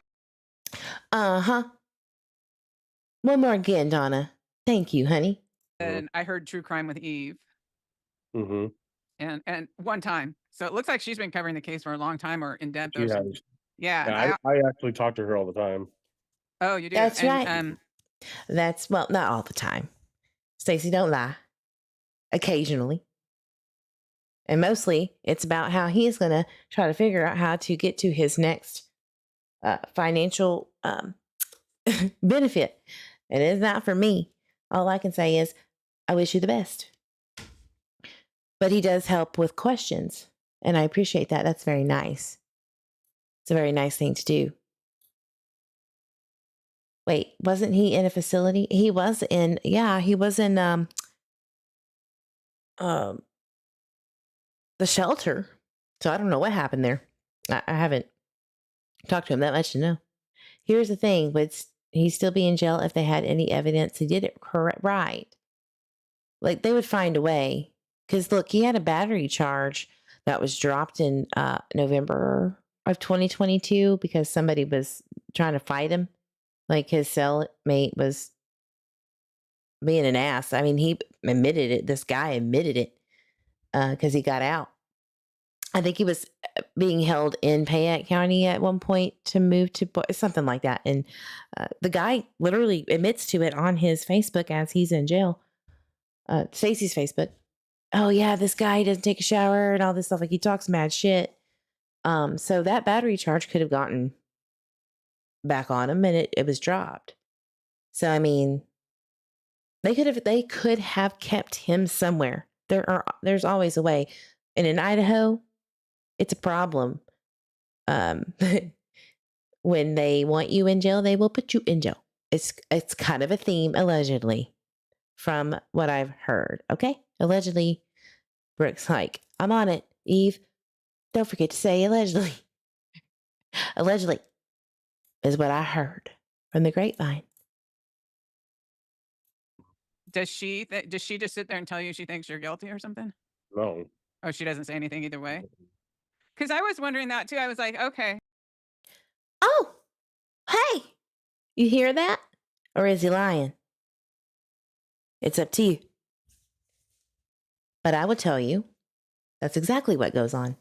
Speaker 3: Uh-huh. One more again, Donna. Thank you, honey.
Speaker 5: And I heard True Crime with Eve.
Speaker 6: Mm-hmm.
Speaker 5: And one time. So it looks like she's been covering the case for a long time or in depth
Speaker 6: She
Speaker 5: or something.
Speaker 6: has.
Speaker 5: Yeah.
Speaker 6: Yeah, I actually talk to her all the time.
Speaker 5: Oh, you do?
Speaker 3: That's
Speaker 5: And,
Speaker 3: right. That's, well, not all the time. Stacey, don't lie. Occasionally. And mostly it's about how he's going to try to figure out how to get to his next financial benefit. And it's not for me. All I can say is, I wish you the best. But he does help with questions. And I appreciate that. That's very nice. It's a very nice thing to do. Wait, wasn't he in a facility? He was in the shelter. So I don't know what happened there. I haven't talked to him that much to know. Here's the thing, would he still be in jail if they had any evidence he did it correct, right? Like they would find a way. Because look, he had a battery charge that was dropped in November of 2022 because somebody was trying to fight him. Like his cellmate was being an ass. I mean, he admitted it. This guy admitted it because he got out. I think he was being held in Payette County at one point to move to something like that. And the guy literally admits to it on his Facebook as he's in jail. Stacey's Facebook. Oh yeah, this guy doesn't take a shower and all this stuff. Like he talks mad shit. So that battery charge could have gotten back on him and it was dropped. So I mean, they could have kept him somewhere. There's always a way. And in Idaho, it's a problem. When they want you in jail, they will put you in jail. It's kind of a theme, allegedly, from what I've heard. Okay, allegedly. Brooke's like, I'm on it, Eve. Don't forget to say allegedly. Allegedly is what I heard from the grapevine.
Speaker 5: does she just sit there and tell you she thinks you're guilty or something?
Speaker 6: No.
Speaker 5: Oh, she doesn't say anything either way? Because I was wondering that too. I was like, okay.
Speaker 3: Oh, hey, you hear that? Or is he lying? It's up to you. But I would tell you, that's exactly what goes on.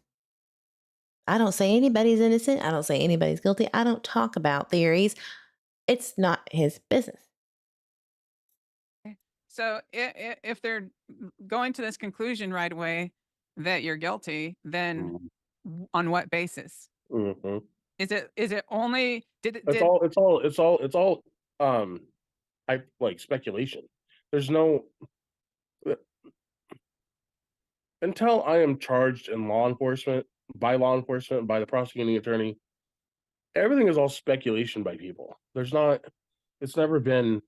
Speaker 3: I don't say anybody's innocent. I don't say anybody's guilty. I don't talk about theories. It's not his business.
Speaker 5: So if they're going to this conclusion right away that you're guilty, then on what basis?
Speaker 6: Mm-hmm.
Speaker 5: Is it only
Speaker 6: It's all I like speculation. There's no until I am charged in law enforcement by the prosecuting attorney, everything is all speculation by people. It's never been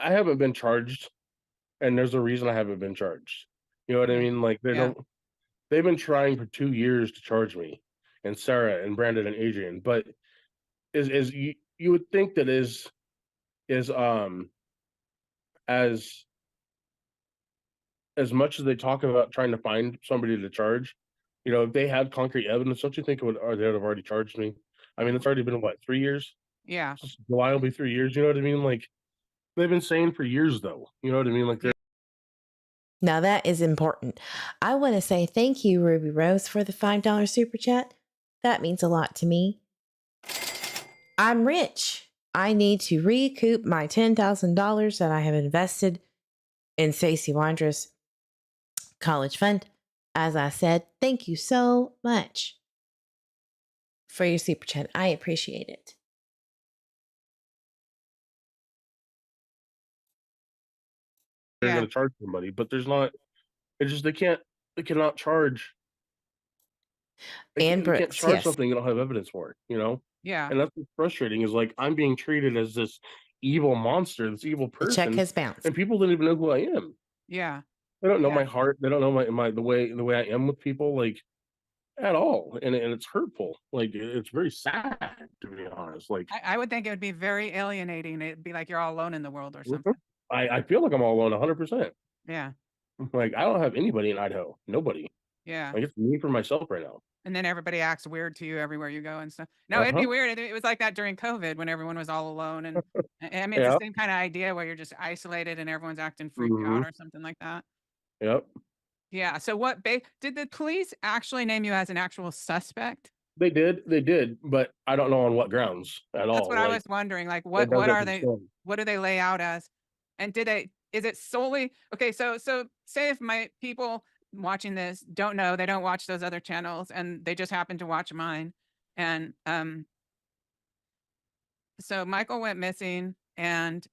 Speaker 6: I haven't been charged, and there's a reason I haven't been charged. You know what I mean? Like they've been trying for 2 years to charge me, and Sarah and Brandon and Adrian, but is you would think that is as much as they talk about trying to find somebody to charge, if they had concrete evidence, don't you think they would have already charged me? I mean, it's already been what, 3 years?
Speaker 5: Yeah.
Speaker 6: July will be 3 years. You know what I mean? Like they've been saying for years, though. You know what I mean? Like
Speaker 3: Now that is important. I want to say thank you, Ruby Rose, for the $5 super chat. That means a lot to me. I'm rich. I need to recoup my $10,000 that I have invested in Stacey Wandra's college fund. As I said, thank you so much for your super chat. I appreciate it.
Speaker 6: they're going to charge somebody, but there's not. It's just they cannot charge. They can't
Speaker 3: Brooks,
Speaker 6: charge
Speaker 3: yes.
Speaker 6: something you don't have evidence for.
Speaker 5: Yeah.
Speaker 6: And that's what's frustrating is like I'm being treated as this evil monster, this evil
Speaker 3: The
Speaker 6: person,
Speaker 3: check has bounced.
Speaker 6: and people don't even know who I am.
Speaker 5: Yeah.
Speaker 6: They don't know my heart. They don't know my the way I am with people, like at all, and it's hurtful. Like it's very sad, to be honest. Like
Speaker 5: I would think it would be very alienating. It'd be like you're all alone in the world or something.
Speaker 6: I feel like I'm all alone 100%.
Speaker 5: Yeah.
Speaker 6: Like I don't have anybody in Idaho. Nobody.
Speaker 5: Yeah.
Speaker 6: Like it's me for myself right now.
Speaker 5: And then everybody acts weird to you everywhere you go and stuff. No, it'd be weird. It was like that during COVID when everyone was all alone. And I mean, it's the same kind of idea where you're just isolated and everyone's acting freaked out or something like that.
Speaker 6: Yep.
Speaker 5: Yeah. So did the police actually name you as an actual suspect?
Speaker 6: They did, but I don't know on what grounds at all.
Speaker 5: That's what I was wondering. Like, what are they? What do they lay out as? And is it solely okay? So say if my people watching this don't know, they don't watch those other channels, and they just happen to watch mine, and so Michael went missing, and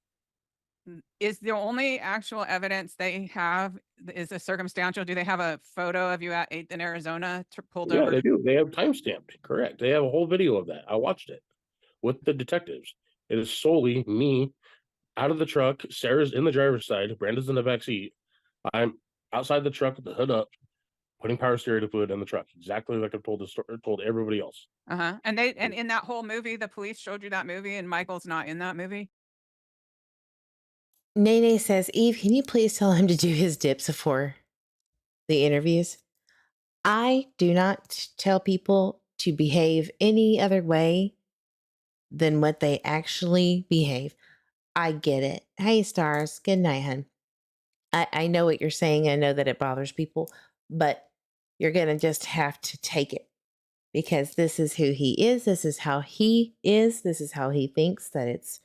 Speaker 5: is the only actual evidence they have is a circumstantial? Do they have a photo of you at 8th in Arizona pulled over?
Speaker 6: Yeah, they do. They have timestamped. Correct. They have a whole video of that. I watched it with the detectives. It is solely me out of the truck. Sarah's in the driver's side. Brandon's in the back seat. I'm outside the truck with the hood up, putting power steering fluid in the truck. Exactly like I told everybody else.
Speaker 5: And in that whole movie, the police showed you that movie, and Michael's not in that movie.
Speaker 3: Nene says, Eve, can you please tell him to do his dips before the interviews? I do not tell people to behave any other way than what they actually behave. I get it. Hey, Stars. Good night, hun. I know what you're saying. I know that it bothers people, but you're going to just have to take it because this is who he is. This is how he is. This is how he thinks that it's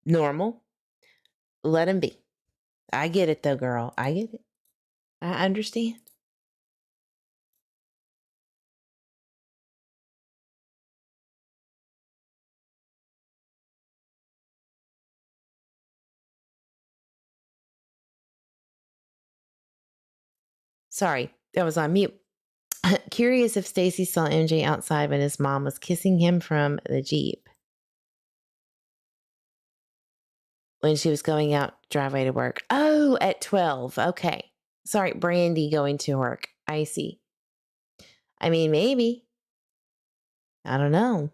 Speaker 3: normal. Let him be. I get it though, girl. I get it. I understand. Sorry, I was on mute. Curious if Stacy saw MJ outside when his mom was kissing him from the Jeep when she was going out driveway to work. Oh, at 12. Okay. Sorry, Brandy going to work. I see. I mean, maybe. I don't know.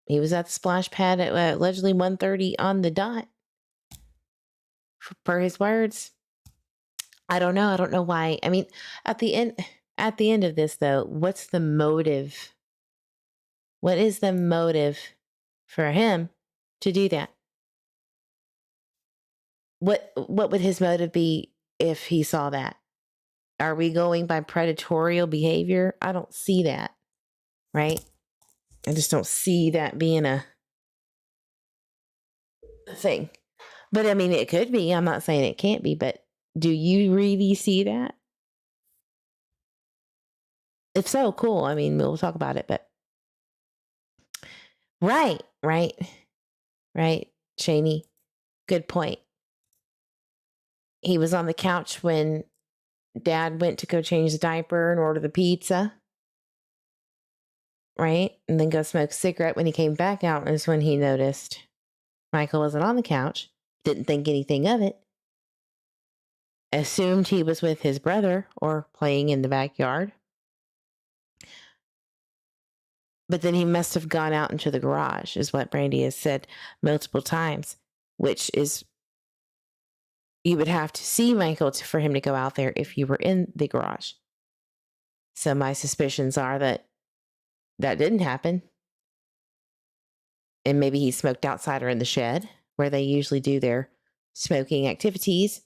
Speaker 3: He was at the splash pad at allegedly 1:30 on the dot. Per his words. I don't know. I don't know why. I mean, at the end of this, though, what's the motive? What is the motive for him to do that? What would his motive be if he saw that. Are we going by predatorial behavior? I don't see that, right? I just don't see that being a thing. But I mean, it could be. I'm not saying it can't be, but do you really see that? If so, cool. I mean, we'll talk about it, but right, Shaney. Good point. He was on the couch when Dad went to go change the diaper and order the pizza, right? And then go smoke a cigarette. When he came back out is when he noticed Michael wasn't on the couch, didn't think anything of it, assumed he was with his brother or playing in the backyard. But then he must have gone out into the garage, is what Brandy has said multiple times, which is, you would have to see Michael for him to go out there if you were in the garage. So my suspicions are that didn't happen. And maybe he smoked outside or in the shed where they usually do their smoking activities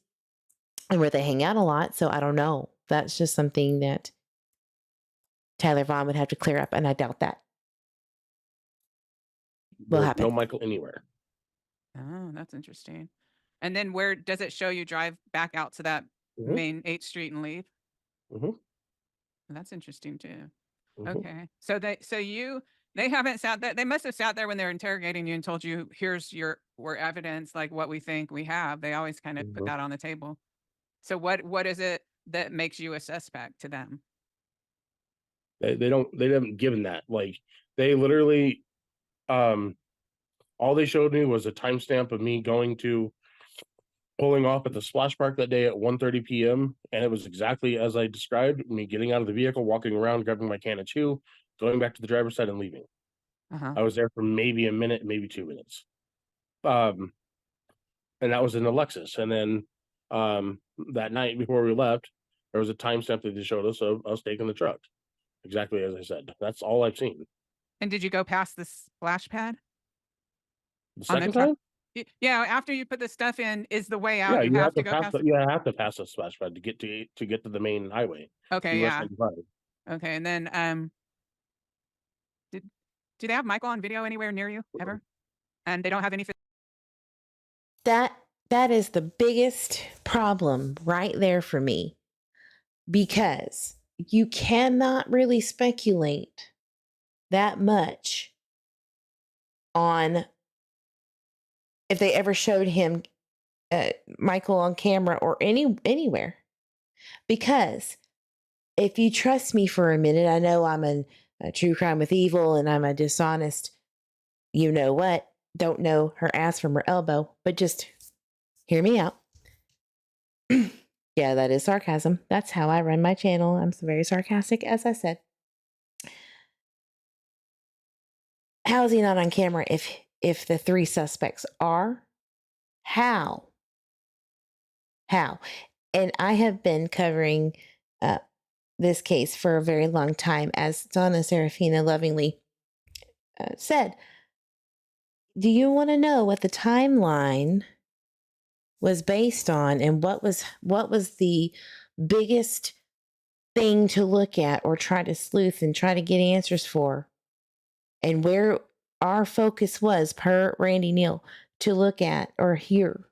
Speaker 3: and where they hang out a lot. So I don't know. That's just something that Tyler Vaughan would have to clear up, and I doubt that will
Speaker 6: There's
Speaker 3: happen.
Speaker 6: no Michael anywhere.
Speaker 5: Oh, that's interesting. And then where does it show you drive back out to that
Speaker 6: Mhm.
Speaker 5: main 8th Street and leave?
Speaker 6: Mhm.
Speaker 5: That's interesting too.
Speaker 6: Mhm.
Speaker 5: Okay. So they haven't sat there. They must have sat there when they're interrogating you and told you, here's your evidence, like what we think we have. They always kind of put
Speaker 6: Mhm.
Speaker 5: that on the table. So what is it that makes you a suspect to them?
Speaker 6: They haven't given that. Like, they literally, all they showed me was a timestamp of me pulling off at the splash park that day at 1:30 p.m. And it was exactly as I described, me getting out of the vehicle, walking around, grabbing my can of chew, going back to the driver's side and leaving.
Speaker 5: Uh-huh.
Speaker 6: I was there for maybe a minute, maybe 2 minutes. And that was in the Lexus. And then that night before we left, there was a timestamp that they showed us of us taking the truck. Exactly as I said. That's all I've seen.
Speaker 5: And did you go past the splash pad
Speaker 6: The
Speaker 5: on the
Speaker 6: second
Speaker 5: truck?
Speaker 6: time?
Speaker 5: Yeah, after you put the stuff in, is the way
Speaker 6: Yeah,
Speaker 5: out, you
Speaker 6: you
Speaker 5: have
Speaker 6: have
Speaker 5: to
Speaker 6: to
Speaker 5: go
Speaker 6: pass
Speaker 5: past?
Speaker 6: you have to pass the splash pad to get to the main highway.
Speaker 5: Okay,
Speaker 6: US
Speaker 5: yeah.
Speaker 6: 95.
Speaker 5: Okay, and then did do they have Michael on video anywhere near you ever? And they don't have any
Speaker 3: That is the biggest problem right there for me, because you cannot really speculate that much on if they ever showed him Michael on camera or anywhere. Because if you trust me for a minute, I know I'm a true crime with evil and I'm a dishonest, you know what, don't know her ass from her elbow, but just hear me out. Yeah, that is sarcasm. That's how I run my channel. I'm very sarcastic, as I said. How is he not on camera if the 3 suspects are? How? And I have been covering this case for a very long time, as Donna Seraphina lovingly said. Do you want to know what the timeline was based on, and what was the biggest thing to look at or try to sleuth and try to get answers for, and where our focus was, per Randy Neal, to look at or hear,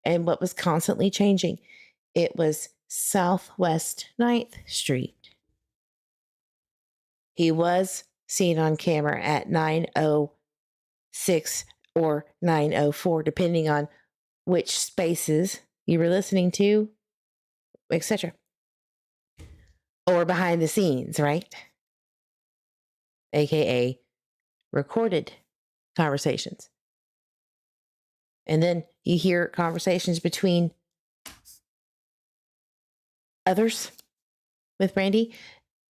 Speaker 3: and what was constantly changing? It was Southwest 9th Street. He was seen on camera at 9:06 or 9:04, depending on which spaces you were listening to, etc. Or behind the scenes, right? AKA recorded conversations. And then you hear conversations between others with Brandy.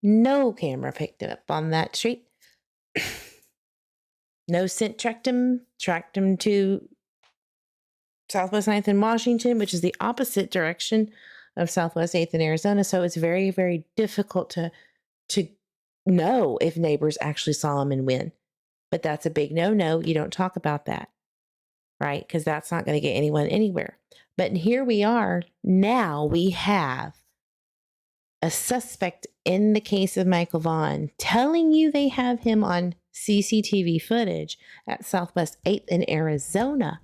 Speaker 3: No camera picked it up on that street. No scent tracked him to Southwest 9th in Washington, which is the opposite direction of Southwest 8th in Arizona. So it's very, very difficult to know if neighbors actually saw him and when. But that's a big no-no. You don't talk about that. right? Because that's not going to get anyone anywhere. But here we are. Now we have a suspect in the case of Michael Vaughan telling you they have him on CCTV footage at Southwest 8th in Arizona.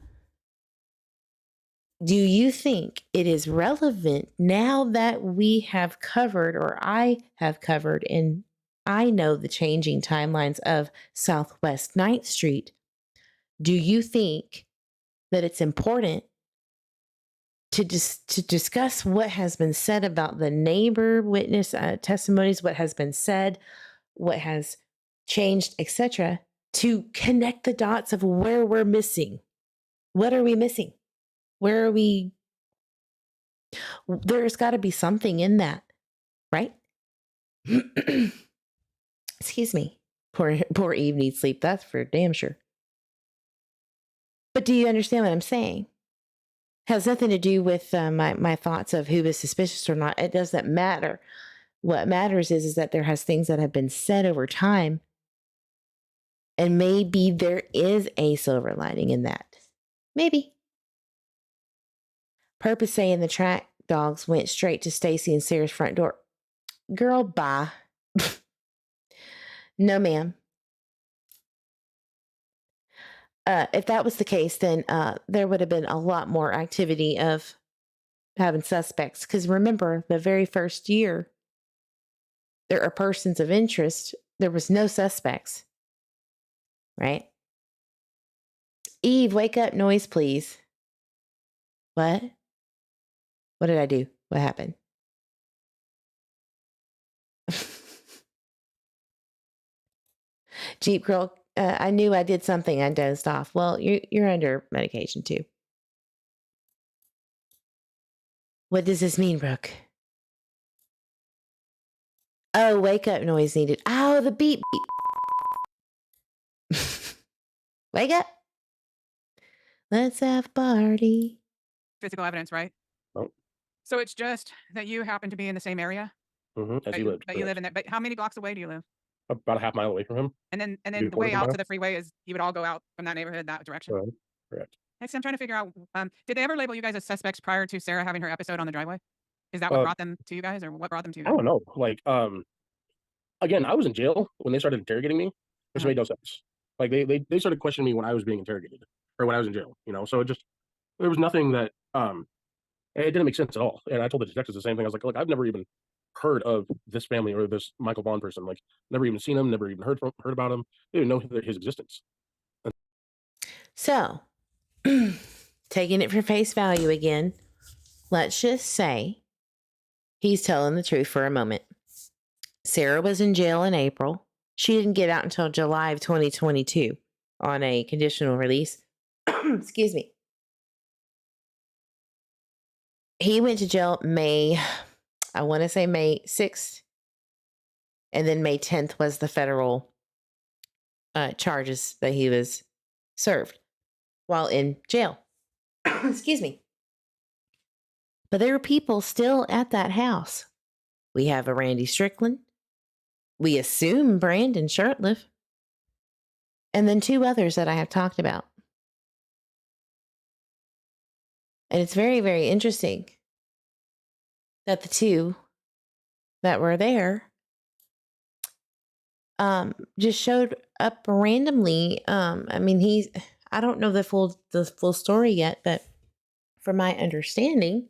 Speaker 3: Do you think it is relevant now that we have covered, or I have covered, and I know the changing timelines of Southwest 9th Street? Do you think that it's important to discuss what has been said about the neighbor witness testimonies, what has been said, what has changed, etc., to connect the dots of where we're missing? What are we missing? Where are we? There's got to be something in that, right? Excuse me. Poor Eve needs sleep. That's for damn sure. But do you understand what I'm saying? Has nothing to do with my thoughts of who is suspicious or not. It doesn't matter. What matters is that there has things that have been said over time, and maybe there is a silver lining in that. Maybe. Purpose saying the track dogs went straight to Stacy and Sarah's front door. Girl, bye. No, ma'am. If that was the case, then there would have been a lot more activity of having suspects. Because remember, the very first year, there are persons of interest. There was no suspects, right? Eve, wake up, noise, please. What? What did I do? What happened? Jeep girl, I knew I did something. I dozed off. Well, you're under medication too. What does this mean, Brooke? Oh, wake up noise needed. Oh, the beep. Wake up. Let's have a party.
Speaker 5: Physical evidence, right?
Speaker 6: Oh.
Speaker 5: So it's just that you happen to be in the same area
Speaker 6: As he lived.
Speaker 5: that you live in. But how many blocks away do you live?
Speaker 6: About a half mile away from him.
Speaker 5: And then
Speaker 6: Maybe
Speaker 5: the
Speaker 6: quarter
Speaker 5: way
Speaker 6: of a
Speaker 5: out
Speaker 6: mile.
Speaker 5: to the freeway is you would all go out from that neighborhood that direction.
Speaker 6: Correct.
Speaker 5: Next, I'm trying to figure out, did they ever label you guys as suspects prior to Sarah having her episode on the driveway? Is that what brought them to you guys, or what brought them to you
Speaker 6: I
Speaker 5: guys?
Speaker 6: don't know. Like, again, I was in jail when they started interrogating me, which made no sense. Like they started questioning me when I was being interrogated, or when I was in jail. So it just, there was nothing that it didn't make sense at all. And I told the detectives the same thing. I was like, look, I've never even heard of this family or this Michael Vaughan person. Like, never even seen him, never even heard about him. They didn't know his existence.
Speaker 3: So, taking it for face value again, let's just say he's telling the truth for a moment. Sarah was in jail in April. She didn't get out until July of 2022 on a conditional release. Excuse me. He went to jail May 6th. And then May 10th was the federal charges that he was served while in jail. Excuse me. But there were people still at that house. We have a Randy Strickland. We assume Brandon Shurtleff. And then 2 others that I have talked about. And it's very, very interesting that the 2 that were there just showed up randomly. I mean, I don't know the full story yet, but from my understanding,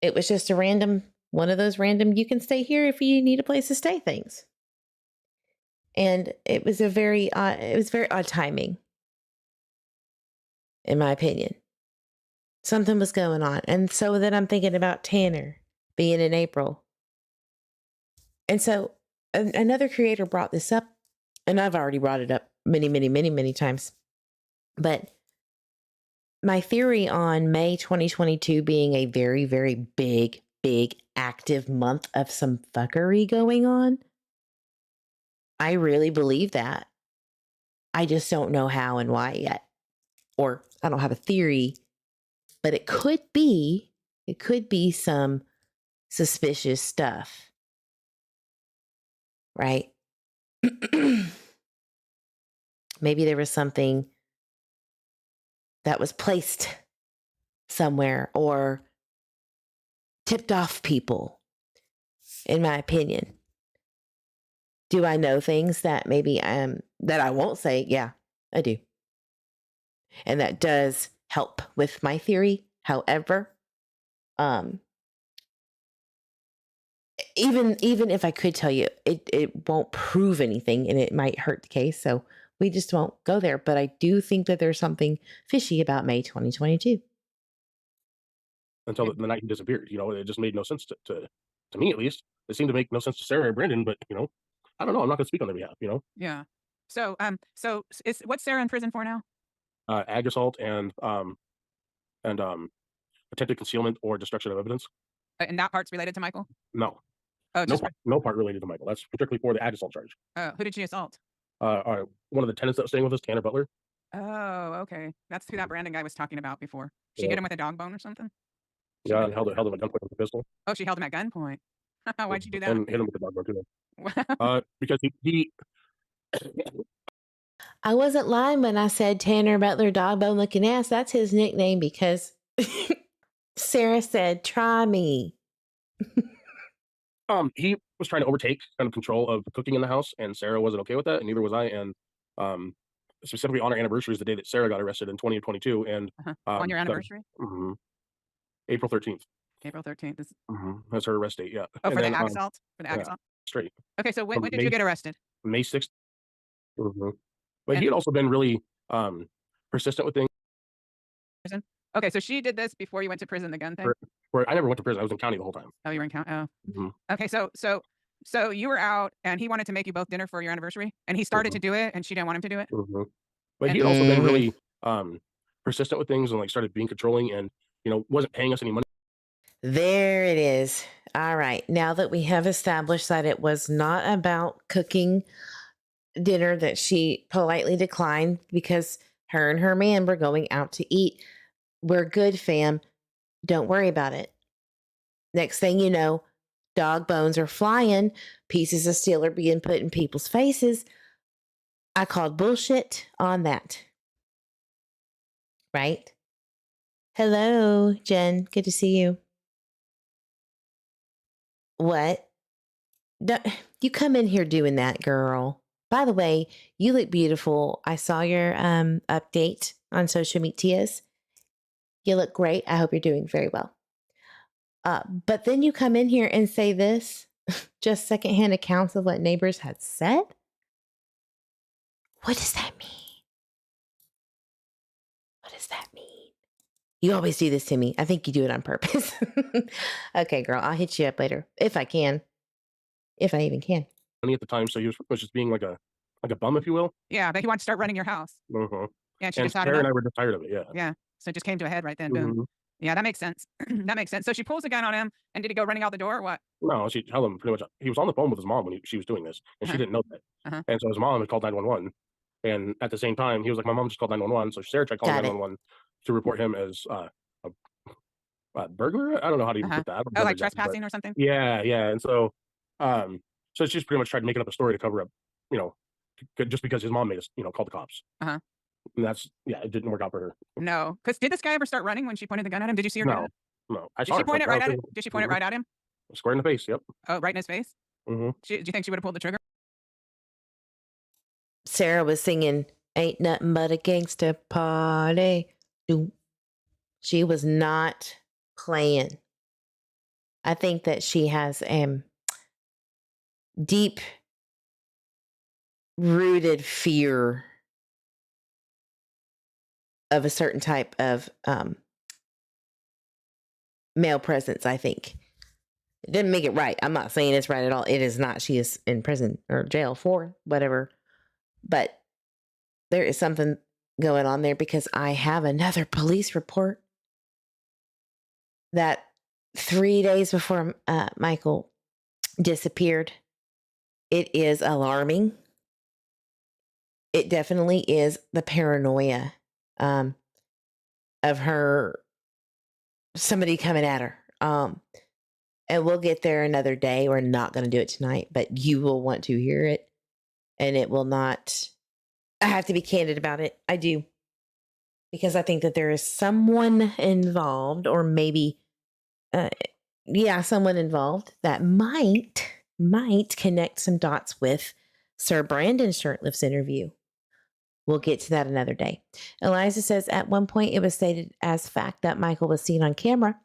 Speaker 3: it was just one of those random, you can stay here if you need a place to stay things. And it was very odd timing, in my opinion. Something was going on. And so then I'm thinking about Tanner being in April. And so another creator brought this up, and I've already brought it up many, many, many, many times. But my theory on May 2022 being a very, very big, big active month of some fuckery going on, I really believe that. I just don't know how and why yet. Or I don't have a theory, but it could be some suspicious stuff. Right? Maybe there was something that was placed somewhere or tipped off people, in my opinion. Do I know things that maybe that I won't say? Yeah, I do. And that does help with my theory. However, even if I could tell you, it won't prove anything and it might hurt the case. So we just won't go there. But I do think that there's something fishy about May 2022.
Speaker 6: Until the night he disappeared. You know, it just made no sense to me, at least. It seemed to make no sense to Sarah or Brandon, but you know, I don't know. I'm not going to speak on their behalf. You know,
Speaker 5: Yeah. So is what's Sarah in prison for now?
Speaker 6: ag assault and attempted concealment or destruction of evidence.
Speaker 5: And that part's related to Michael?
Speaker 6: No,
Speaker 5: Oh, just
Speaker 6: no part related to Michael. That's strictly for the ag assault charge.
Speaker 5: who did she assault?
Speaker 6: One of the tenants that was staying with us, Tanner Butler.
Speaker 5: Oh, okay. That's who that Brandon guy was talking about before. She
Speaker 6: Yeah.
Speaker 5: hit him with a dog bone or something?
Speaker 6: Yeah, and held him at gunpoint with a pistol.
Speaker 5: Oh, she held him at gunpoint. Why'd you do that?
Speaker 6: And hit him with the dog bone too. Because he
Speaker 3: I wasn't lying when I said Tanner Butler dog bone looking ass. That's his nickname because Sarah said, try me.
Speaker 6: he was trying to overtake kind of control of cooking in the house, and Sarah wasn't okay with that, and neither was I. And specifically on our anniversary is the day that Sarah got arrested in 2022, and
Speaker 5: On your anniversary?
Speaker 6: April 13th.
Speaker 5: April 13th.
Speaker 6: That's her arrest date. Yeah.
Speaker 5: Oh,
Speaker 6: And
Speaker 5: for
Speaker 6: then,
Speaker 5: the ag assault? For the ag
Speaker 6: yeah.
Speaker 5: assault?
Speaker 6: Straight
Speaker 5: Okay, so when
Speaker 6: From
Speaker 5: did you get arrested?
Speaker 6: May 6th. But
Speaker 5: And-
Speaker 6: he had also been really persistent with things.
Speaker 5: Prison? Okay, so she did this before you went to prison, the gun thing?
Speaker 6: Where I never went to prison. I was in county the whole time.
Speaker 5: Oh, you were in county. Oh.
Speaker 6: Mhm.
Speaker 5: Okay, so you were out and he wanted to make you both dinner for your anniversary and he started to do it and she didn't want him to do it?
Speaker 6: But he had also been really persistent with things and like started being controlling and, you know, wasn't paying us any money.
Speaker 3: There it is. All right. Now that we have established that it was not about cooking dinner that she politely declined because her and her man were going out to eat, we're good, fam. Don't worry about it. Next thing you know, dog bones are flying, pieces of steel are being put in people's faces. I called bullshit on that. Right? Hello, Jen. Good to see you. What? You come in here doing that, girl. By the way, you look beautiful. I saw your update on social medias. You look great. I hope you're doing very well. But then you come in here and say this, just secondhand accounts of what neighbors had said. What does that mean? What does that mean? You always do this to me. I think you do it on purpose. Okay, girl, I'll hit you up later if I can. If I even can.
Speaker 6: Money at the time, so he was just being like a bum, if you will.
Speaker 5: Yeah, but he wanted to start running your house. Yeah, and she
Speaker 6: And
Speaker 5: decided
Speaker 6: Sarah and
Speaker 5: not-
Speaker 6: I were just tired of it. Yeah.
Speaker 5: Yeah, so it just came to a head right then. Boom. Yeah, that makes sense. That makes sense. So she pulls the gun on him and did he go running out the door or what?
Speaker 6: No, she held him pretty much. He was on the phone with his mom when she was doing this, and she didn't know that. And so his mom had called 911. And at the same time, he was like, "My mom just called 911." So Sarah tried calling 911 to report him as a burglar. I don't know how to even put that. I don't
Speaker 5: Oh,
Speaker 6: remember
Speaker 5: like
Speaker 6: exactly,
Speaker 5: trespassing or something?
Speaker 6: Yeah. And so, so she's pretty much tried making up a story to cover up, you know, just because his mom made us, you know, call the cops. And that's it didn't work out for her.
Speaker 5: No, because did this guy ever start running when she pointed the gun at him? Did you see her?
Speaker 6: No. I
Speaker 5: Did
Speaker 6: saw
Speaker 5: she
Speaker 6: her
Speaker 5: point it
Speaker 6: like,
Speaker 5: right at
Speaker 6: okay.
Speaker 5: him? Did she point it right at him?
Speaker 6: Square in the face. Yep.
Speaker 5: Oh, right in his face?
Speaker 6: Mm-hmm.
Speaker 5: Do you think she would have pulled the trigger?
Speaker 3: Sarah was singing "Ain't Nothing But a Gangsta Party." She was not playing. I think that she has deep rooted fear of a certain type of male presence, I think. It didn't make it right. I'm not saying it's right at all. It is not. She is in prison or jail for whatever. But there is something going on there because I have another police report that 3 days before Michael disappeared. It is alarming. It definitely is the paranoia of her, somebody coming at her. And we'll get there another day. We're not going to do it tonight, but you will want to hear it. And it will not, I have to be candid about it. I do. because I think that there is someone involved, or maybe, someone involved that might connect some dots with Sir Brandon Shirtlift's interview. We'll get to that another day. Eliza says at one point it was stated as fact that Michael was seen on camera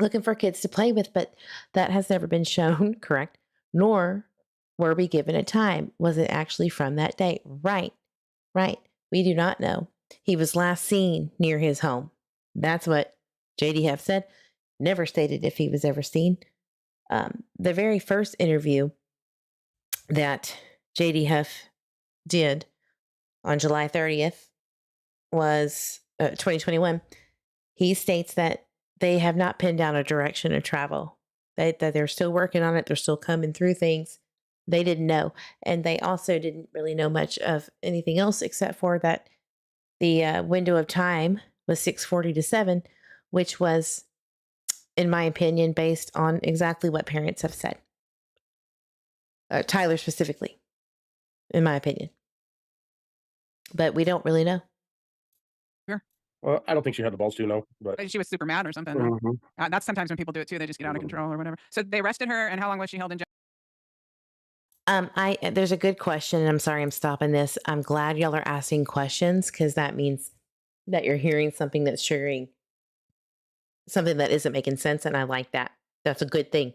Speaker 3: looking for kids to play with, but that has never been shown, correct? Nor were we given a time. Was it actually from that day? Right. We do not know. He was last seen near his home. That's what JD Huff said. Never stated if he was ever seen. The very first interview that JD Huff did on July 30th was 2021. He states that they have not pinned down a direction of travel, that they're still working on it. They're still coming through things. They didn't know. And they also didn't really know much of anything else except for that the window of time was 6:40 to 7, which was, in my opinion, based on exactly what parents have said. Tyler specifically, in my opinion. But we don't really know.
Speaker 6: Well, I don't think she had the balls to know, but
Speaker 5: But she was super mad or something. Right?
Speaker 6: Mhm.
Speaker 5: That's sometimes when people do it too. They just get out of control or whatever. So they arrested her, and how long was she held in jail?
Speaker 3: There's a good question, and I'm sorry I'm stopping this. I'm glad y'all are asking questions, because that means that you're hearing something that's triggering something that isn't making sense, and I like that. That's a good thing.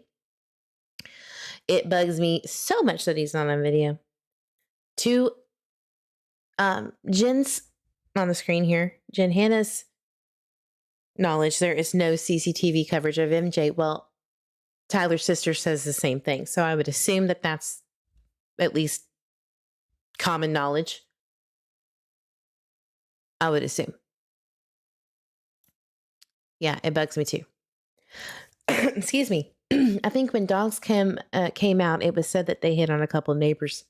Speaker 3: It bugs me so much that he's not on video. To Jen's on the screen here, Jen Hannah's knowledge, there is no CCTV coverage of MJ. Well, Tyler's sister says the same thing, so I would assume that that's at least common knowledge. I would assume. Yeah, it bugs me too. Excuse me. I think when dogs came out, it was said that they hit on a couple neighbors,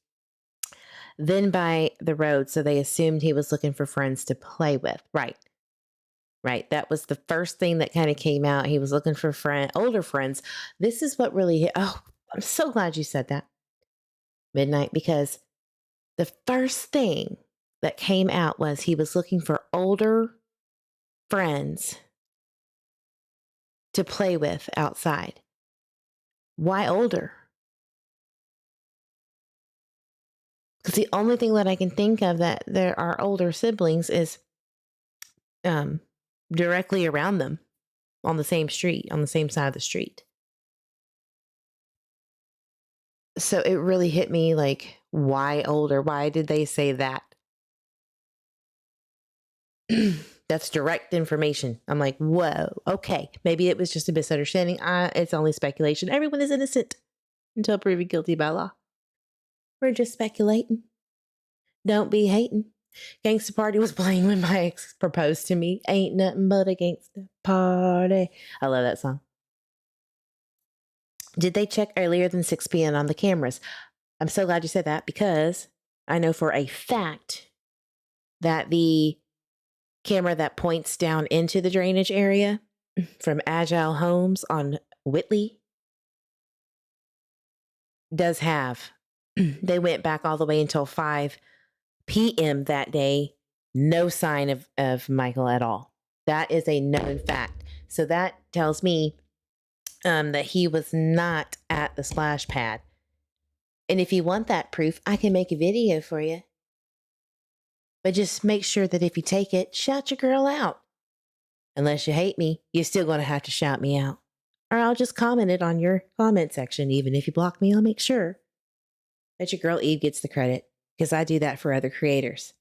Speaker 3: then by the road, so they assumed he was looking for friends to play with. Right. That was the first thing that kind of came out. He was looking for older friends. This is what really hit. Oh, I'm so glad you said that, Midnight, because the first thing that came out was he was looking for older friends to play with outside. Why older? Because the only thing that I can think of that there are older siblings is directly around them on the same street, on the same side of the street. So it really hit me like, why older? Why did they say that? That's direct information. I'm like, whoa, okay. Maybe it was just a misunderstanding. It's only speculation. Everyone is innocent until proven guilty by law. We're just speculating. Don't be hating. Gangsta party was playing when my ex proposed to me. Ain't nothing but a gangsta party. I love that song. Did they check earlier than 6 p.m. on the cameras? I'm so glad you said that, because I know for a fact that the camera that points down into the drainage area from Agile Homes on Whitley does have. They went back all the way until 5 p.m. that day. No sign of Michael at all. That is a known fact. So that tells me that he was not at the splash pad. And if you want that proof, I can make a video for you. But just make sure that if you take it, shout your girl out. Unless you hate me, you're still going to have to shout me out. Or I'll just comment it on your comment section. Even if you block me, I'll make sure that your girl Eve gets the credit, because I do that for other creators.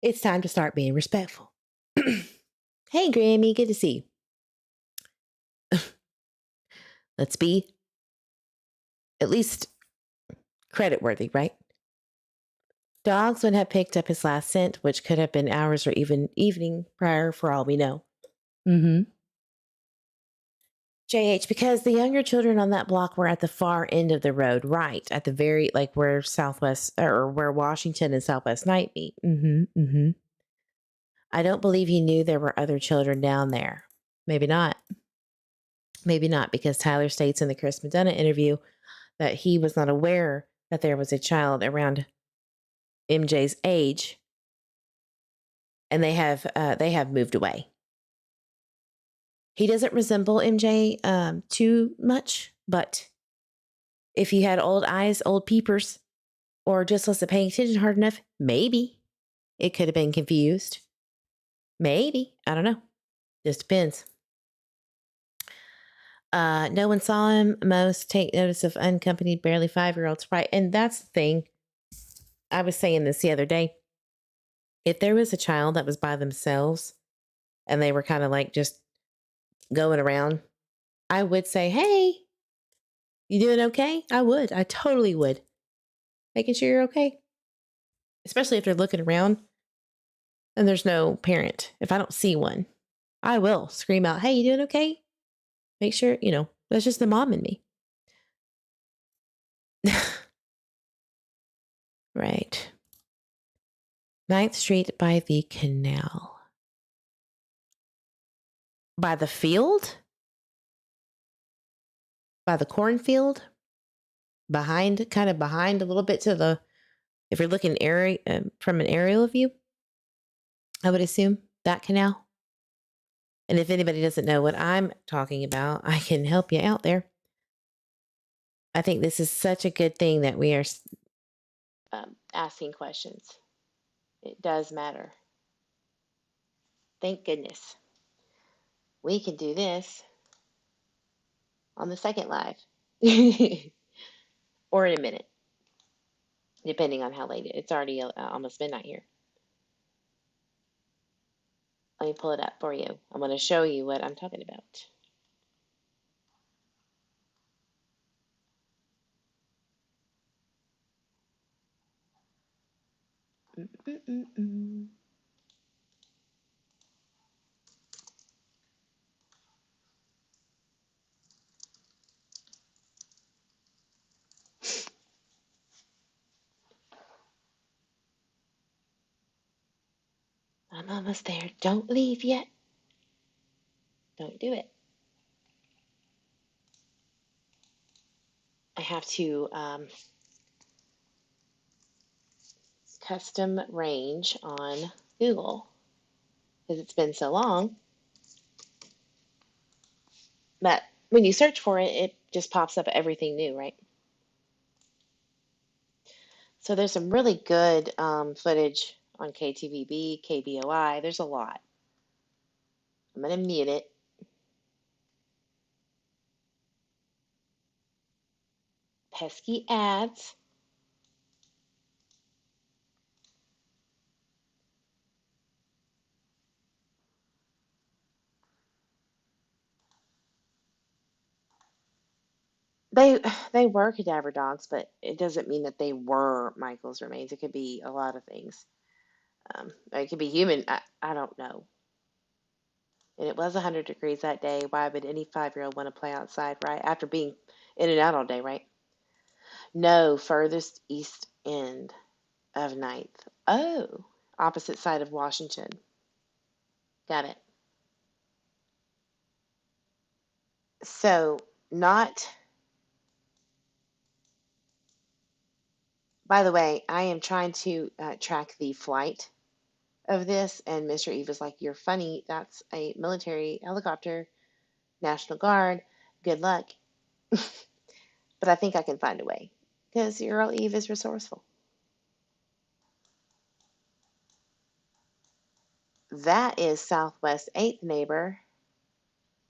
Speaker 3: It's time to start being respectful. Hey, Grammy, good to see you. Let's be at least credit worthy, right? Dogs would have picked up his last scent, which could have been hours or even evening prior, for all we know. JH, because the younger children on that block were at the far end of the road, right? At the very, like where Southwest, or where Washington and Southwest Night meet. I don't believe he knew there were other children down there. Maybe not. Maybe not, because Tyler states in the Chris McDonough interview that he was not aware that there was a child around MJ's age and they have moved away. He doesn't resemble MJ too much, but if he had old eyes, old peepers, or just wasn't paying attention hard enough, maybe it could have been confused. Maybe. I don't know. Just depends. No one saw him. Most take notice of unaccompanied, barely 5-year-olds. Right. And that's the thing. I was saying this the other day. If there was a child that was by themselves and they were kind of like just going around, I would say, hey, you doing okay? I would. I totally would. Making sure you're okay. Especially if they're looking around and there's no parent. If I don't see one, I will scream out, hey, you doing okay? Make sure, that's just the mom in me. Right. 9th Street by the canal. By the field? By the cornfield? Kind of behind a little bit to the, if you're looking from an aerial view, I would assume that canal. And if anybody doesn't know what I'm talking about, I can help you out there. I think this is such a good thing that we are asking questions. It does matter. Thank goodness. We can do this on the second live. Or in a minute, depending on how late it's already almost midnight here. Let me pull it up for you. I'm going to show you what I'm talking about. I'm almost there. Don't leave yet. Don't do it. I have to custom range on Google because it's been so long. But when you search for it, it just pops up everything new, right? So there's some really good footage on KTVB, KBOI. There's a lot. I'm going to mute it. Pesky ads. They were cadaver dogs, but it doesn't mean that they were Michael's remains. It could be a lot of things. It could be human. I don't know. And it was 100 degrees that day. Why would any 5-year-old want to play outside, right? After being in and out all day, right? No, furthest east end of 9th. Oh, opposite side of Washington. Got it. So, not, by the way, I am trying to track the flight of this, and Mr. Eve is like, you're funny. That's a military helicopter, National Guard. Good luck. But I think I can find a way because your girl Eve is resourceful. That is Southwest 8th neighbor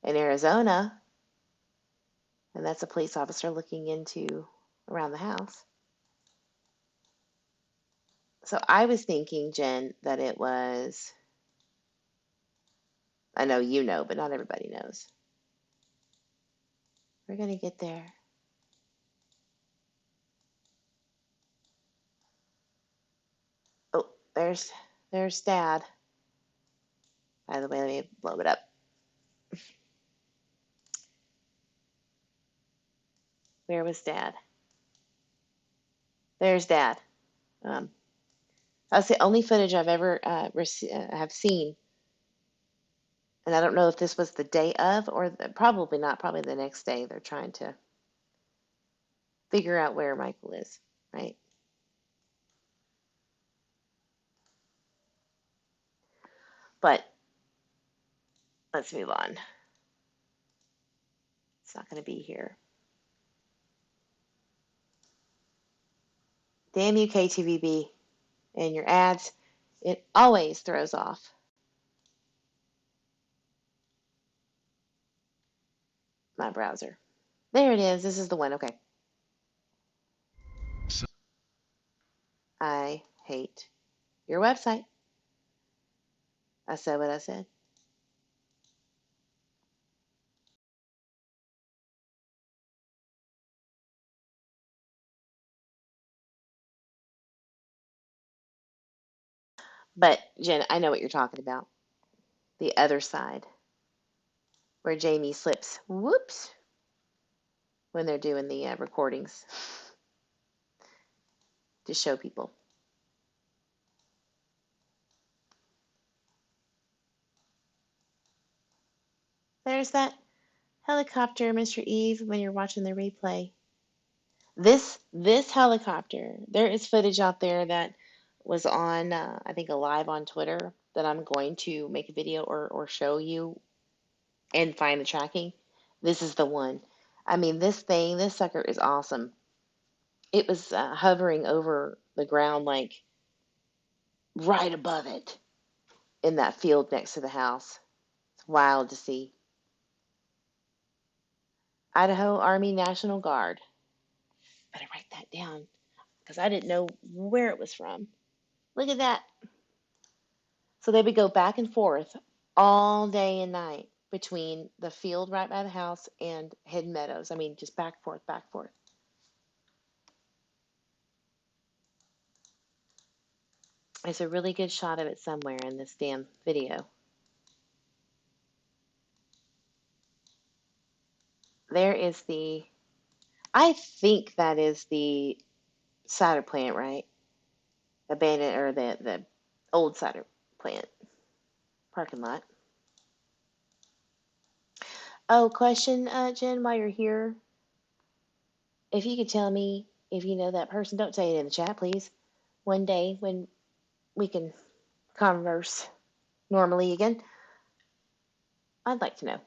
Speaker 3: in Arizona. And that's a police officer looking into around the house. So I was thinking, Jen, that it was, I know you know, but not everybody knows. We're going to get there. Oh, there's Dad. By the way, let me blow it up. Where was Dad? There's Dad. That's the only footage I've ever have seen. And I don't know if this was the day of or probably not, probably the next day. They're trying to figure out where Michael is, right? But let's move on. It's not going to be here. Damn you, KTVB, and your ads. It always throws off my browser. There it is. This is the one. Okay. I hate your website. I said what I said. But, Jen, I know what you're talking about. The other side, where Jamie slips, whoops, when they're doing the recordings to show people. There's that helicopter, Mr. Eve, when you're watching the replay. This helicopter, there is footage out there that was on, I think, a live on Twitter that I'm going to make a video or show you and find the tracking. This is the one. I mean, this sucker is awesome. It was hovering over the ground, like right above it in that field next to the house. It's wild to see. Idaho Army National Guard. Better write that down because I didn't know where it was from. Look at that. So they would go back and forth all day and night between the field right by the house and Hidden Meadows. I mean, just back and forth, back and forth. There's a really good shot of it somewhere in this damn video. There is I think that is the cider plant, right? Abandoned, or the old cider plant parking lot. Oh, question, Jen, while you're here. If you could tell me if you know that person, don't say it in the chat, please. One day when we can converse normally again, I'd like to know.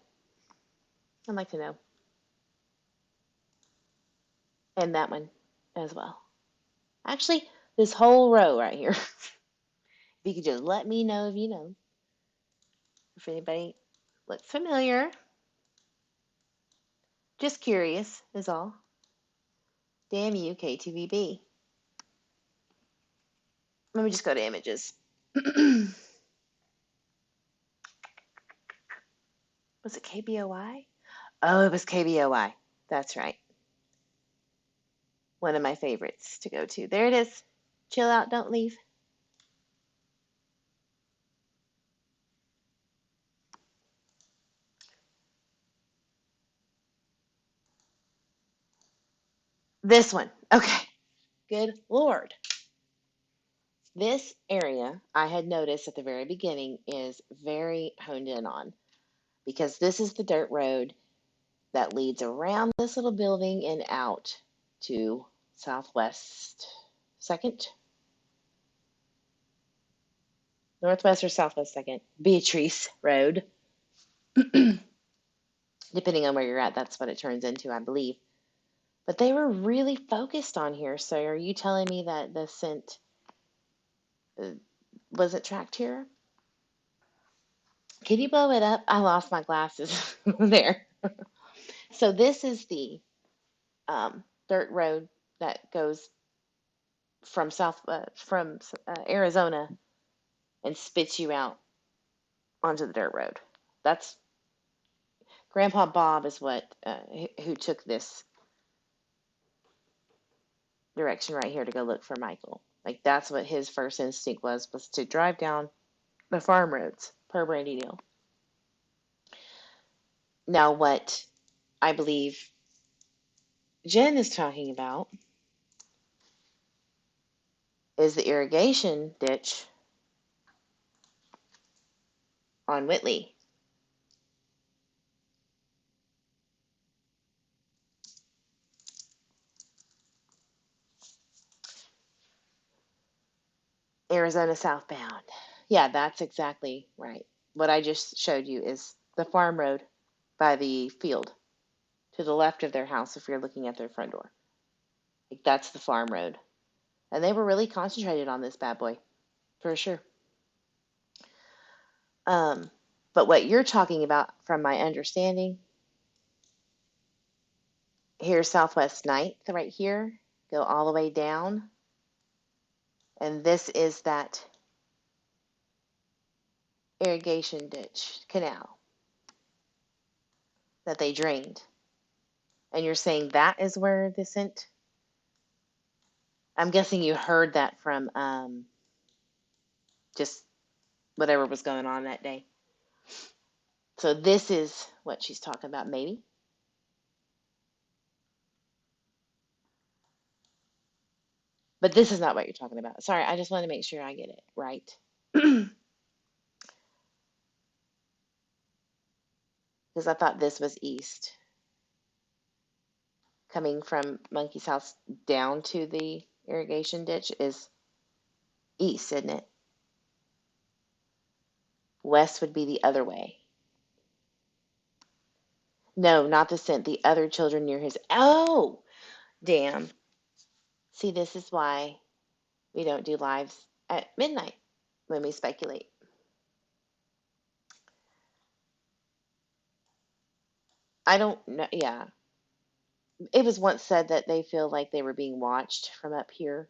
Speaker 3: I'd like to know. And that one as well. Actually, this whole row right here. If you could just let me know if you know. If anybody looks familiar. Just curious is all. Damn you, KTVB. Let me just go to images. Was it KBOI? Oh, it was KBOI. That's right. One of my favorites to go to. There it is. Chill out, don't leave. This one. Okay. Good Lord. This area I had noticed at the very beginning is very honed in on because this is the dirt road that leads around this little building and out to Southwest 2nd, Northwest or Southwest 2nd, Beatrice Road. Depending on where you're at, that's what it turns into, I believe. But they were really focused on here. So are you telling me that the scent wasn't tracked here? Can you blow it up? I lost my glasses there. So this is the dirt road that goes from Arizona and spits you out onto the dirt road. That's Grandpa Bob is who took this direction right here to go look for Michael. Like that's what his first instinct was to drive down the farm roads per Brandy Deal. Now what I believe Jen is talking about is the irrigation ditch on Whitley. Arizona southbound. Yeah, that's exactly right. What I just showed you is the farm road by the field to the left of their house if you're looking at their front door. Like that's the farm road. And they were really concentrated on this bad boy, for sure. But what you're talking about, from my understanding, here's Southwest 9th right here, go all the way down. And this is that irrigation ditch canal that they drained. And you're saying that is where this went? I'm guessing you heard that from just whatever was going on that day. So this is what she's talking about, maybe. But this is not what you're talking about. Sorry, I just want to make sure I get it right. Because I thought this was east. Coming from Monkey's house down to the irrigation ditch is east, isn't it? West would be the other way. No, not the scent. The other children near his. Oh, damn. See, this is why we don't do lives at midnight when we speculate. I don't know. Yeah. It was once said that they feel like they were being watched from up here.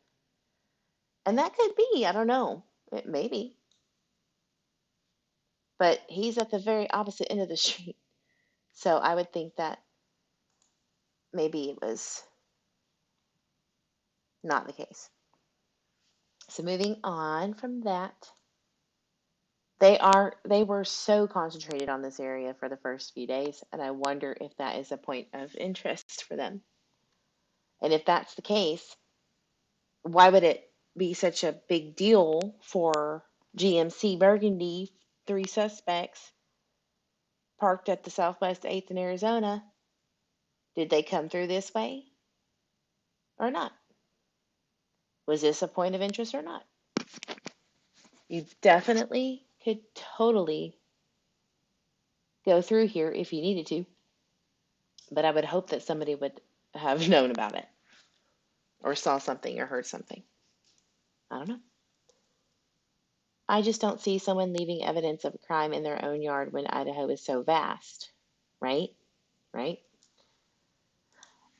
Speaker 3: And that could be. I don't know. It maybe. But he's at the very opposite end of the street. So I would think that maybe it was not the case. So moving on from that, they were so concentrated on this area for the first few days, and I wonder if that is a point of interest for them. And if that's the case, why would it be such a big deal for GMC Burgundy, 3 suspects parked at the Southwest 8th in Arizona? Did they come through this way or not? Was this a point of interest or not? You definitely could totally go through here if you needed to, but I would hope that somebody would have known about it or saw something or heard something. I don't know. I just don't see someone leaving evidence of a crime in their own yard when Idaho is so vast. Right? Right?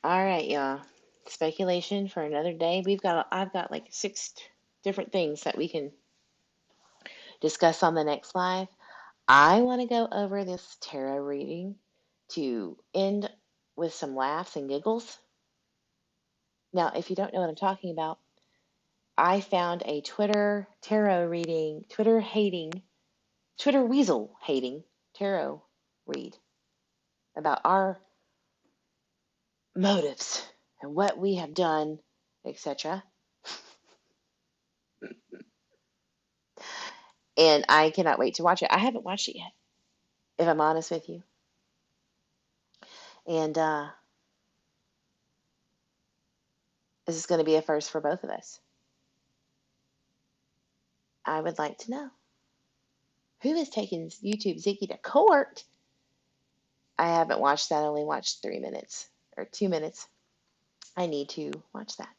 Speaker 3: All right, y'all. Speculation for another day. I've got like 6 different things that we can discuss on the next live. I want to go over this tarot reading to end with some laughs and giggles. Now, if you don't know what I'm talking about, I found a Twitter tarot reading, Twitter weasel hating tarot read about our motives and what we have done, etc. And I cannot wait to watch it. I haven't watched it yet, if I'm honest with you. And this is going to be a first for both of us. I would like to know, who is taking YouTube Ziggy to court? I haven't watched that. I only watched 3 minutes or 2 minutes. I need to watch that.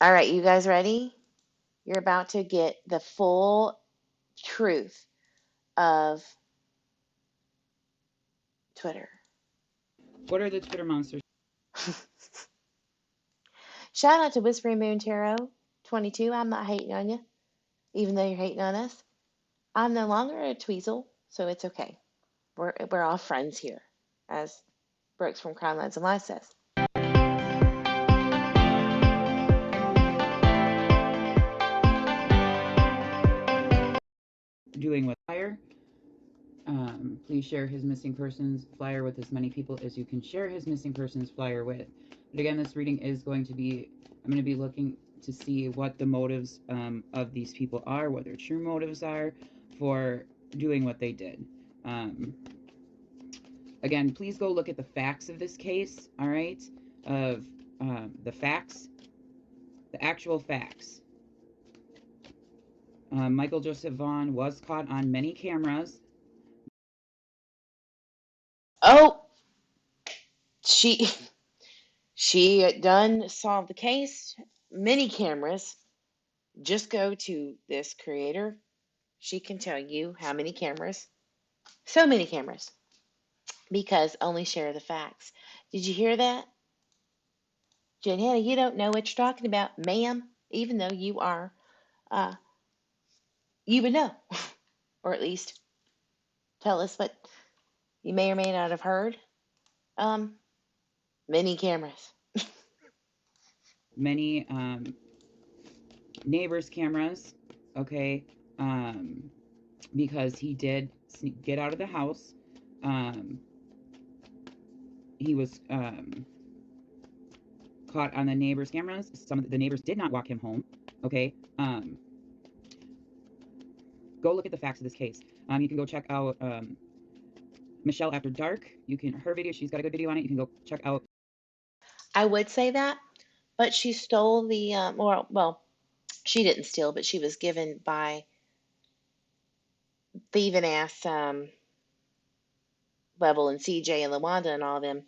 Speaker 3: All right, you guys ready? You're about to get the full truth of Twitter.
Speaker 7: What are the Twitter monsters?
Speaker 3: Shout out to Whispering Moon Tarot 22. I'm not hating on you, even though you're hating on us. I'm no longer a tweezle, so it's okay. We're all friends here, as Brooks from Crime Lines and Lies says.
Speaker 7: Doing with flyer. Please share his missing persons flyer with as many people as you can share his missing persons flyer with. But again, this reading is going to be, I'm going to be looking to see what the motives of these people are, what their true motives are for doing what they did. Again, please go look at the facts of this case, all right? Of the facts the actual facts. Michael Joseph Vaughan was caught on many cameras.
Speaker 3: Oh, she done solved the case. Many cameras. Just go to this creator. She can tell you how many cameras. So many cameras. Because only share the facts. Did you hear that? Janetta, you don't know what you're talking about, ma'am, even though you are, you would know. Or at least tell us what you may or may not have heard. Many cameras.
Speaker 7: Many neighbors' cameras, okay, because he did get out of the house. He was caught on the neighbors' cameras. Some of the neighbors did not walk him home, okay. Go look at the facts of this case. You can go check out Michelle After Dark. Her video, she's got a good video on it. You can go check out.
Speaker 3: I would say that, but she stole the, well, she didn't steal, but she was given by thieving ass Level and CJ and LaWanda and all them.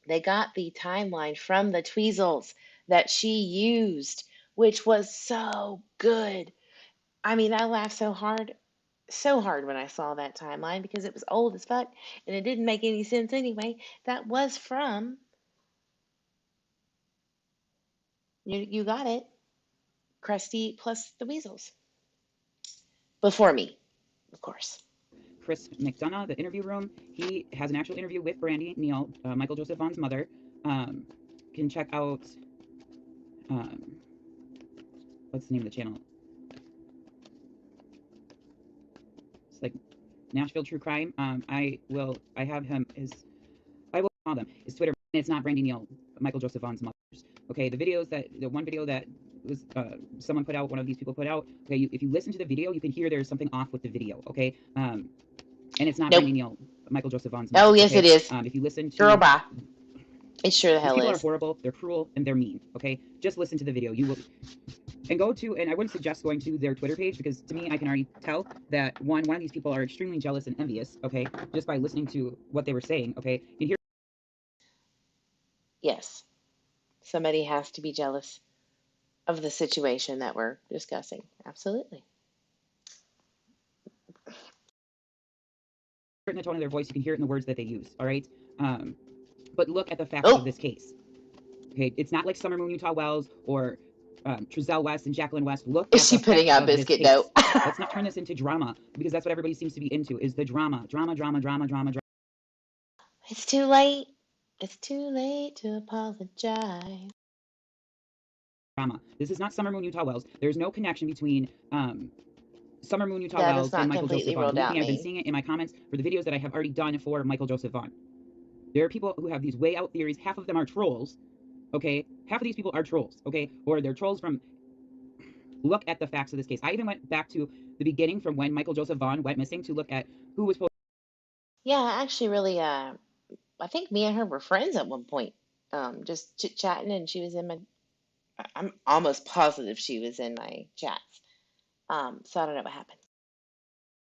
Speaker 3: They got the timeline from the Tweezels that she used, which was so good. I mean, I laughed so hard when I saw that timeline because it was old as fuck and it didn't make any sense anyway. That was from, you got it, Krusty plus the Weasels. Before me, of course.
Speaker 7: Chris McDonough, the interview room. He has an actual interview with Brandy Neal, Michael Joseph Vaughan's mother. Can check out, what's the name of the channel? It's like Nashville True Crime. I will call them his Twitter. And it's not Brandy Neal, Michael Joseph Vaughan's mother's. Okay, the one video that was someone put out, one of these people put out. Okay, if you listen to the video, you can hear there's something off with the video. Okay, and it's not Brandy Neal, Michael Joseph Vaughan's mother.
Speaker 3: Oh, yes,
Speaker 7: okay?
Speaker 3: it is.
Speaker 7: If you listen to
Speaker 3: Girl, bye. It sure the hell
Speaker 7: these people
Speaker 3: is.
Speaker 7: are horrible, they're cruel, and they're mean. Okay, just listen to the video. You will. And I wouldn't suggest going to their Twitter page because to me, I can already tell that one of these people are extremely jealous and envious, okay, just by listening to what they were saying, okay? You can hear.
Speaker 3: Yes. Somebody has to be jealous of the situation that we're discussing. Absolutely.
Speaker 7: In the tone of their voice, you can hear it in the words that they use, all right? But look at the facts of this case. Okay, it's not like Summer Moon Utah Wells or Trezelle West and Jacqueline West. Look at
Speaker 3: Is she
Speaker 7: the
Speaker 3: putting
Speaker 7: facts
Speaker 3: out
Speaker 7: of this
Speaker 3: biscuit
Speaker 7: case.
Speaker 3: dough?
Speaker 7: Let's not turn this into drama because that's what everybody seems to be into is the drama.
Speaker 3: It's too late. It's too late to apologize.
Speaker 7: Drama. This is not Summer Moon Utah Wells. There's no connection between Summer Moon Utah
Speaker 3: That
Speaker 7: Wells
Speaker 3: is not
Speaker 7: and Michael
Speaker 3: completely
Speaker 7: Joseph Vaughan.
Speaker 3: ruled
Speaker 7: Believe
Speaker 3: out,
Speaker 7: me, I've been
Speaker 3: me.
Speaker 7: seeing it in my comments for the videos that I have already done for Michael Joseph Vaughan. There are people who have these way out theories. Half of them are trolls. Okay, half of these people are trolls. Okay, or they're trolls from. Look at the facts of this case. I even went back to the beginning from when Michael Joseph Vaughan went missing to look at who was supposed.
Speaker 3: Yeah, actually, really, I think me and her were friends at one point. Just chit-chatting, and she was in my. I'm almost positive she was in my chats. So I don't know what happened.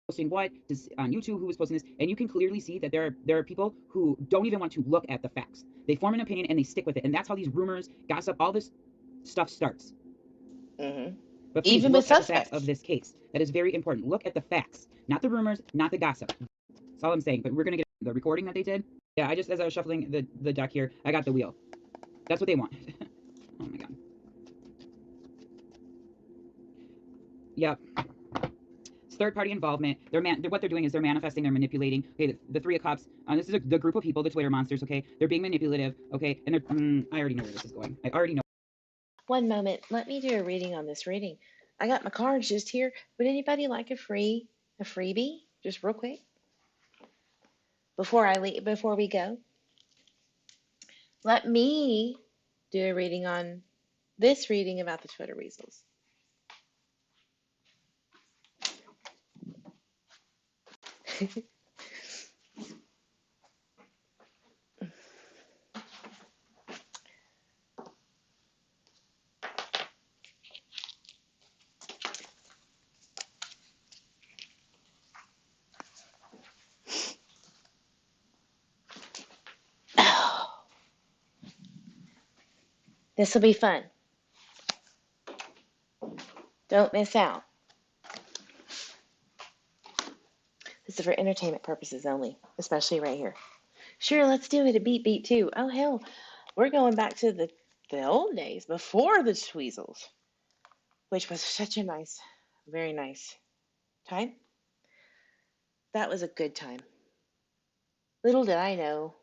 Speaker 7: Posting what on YouTube, who was posting this, and you can clearly see that there are people who don't even want to look at the facts. They form an opinion and they stick with it, and that's how these rumors, gossip, all this stuff starts.
Speaker 3: Mm-hmm.
Speaker 7: But please
Speaker 3: Even
Speaker 7: look
Speaker 3: with
Speaker 7: at the
Speaker 3: suspects.
Speaker 7: facts of this case. That is very important. Look at the facts, not the rumors, not the gossip. That's all I'm saying. But we're gonna get the recording that they did. Yeah, as I was shuffling the deck here, I got the wheel. That's what they want. Oh my god. Yep. It's third-party involvement. What they're doing is they're manifesting, they're manipulating. Okay, the three of cups. This is the group of people, the Twitter monsters. Okay, they're being manipulative. Okay, and they're. I already know where this is going. I already know.
Speaker 3: One moment. Let me do a reading on this reading. I got my cards just here. Would anybody like a freebie? Just real quick. Before we go. Let me do a reading on this reading about the Twitter weasels. This will be fun. Don't miss out. This is for entertainment purposes only, especially right here. Sure, let's do it. A beat beat too. Oh hell, we're going back to the old days before the Tweezels, which was such a nice, very nice time. That was a good time. Little did I know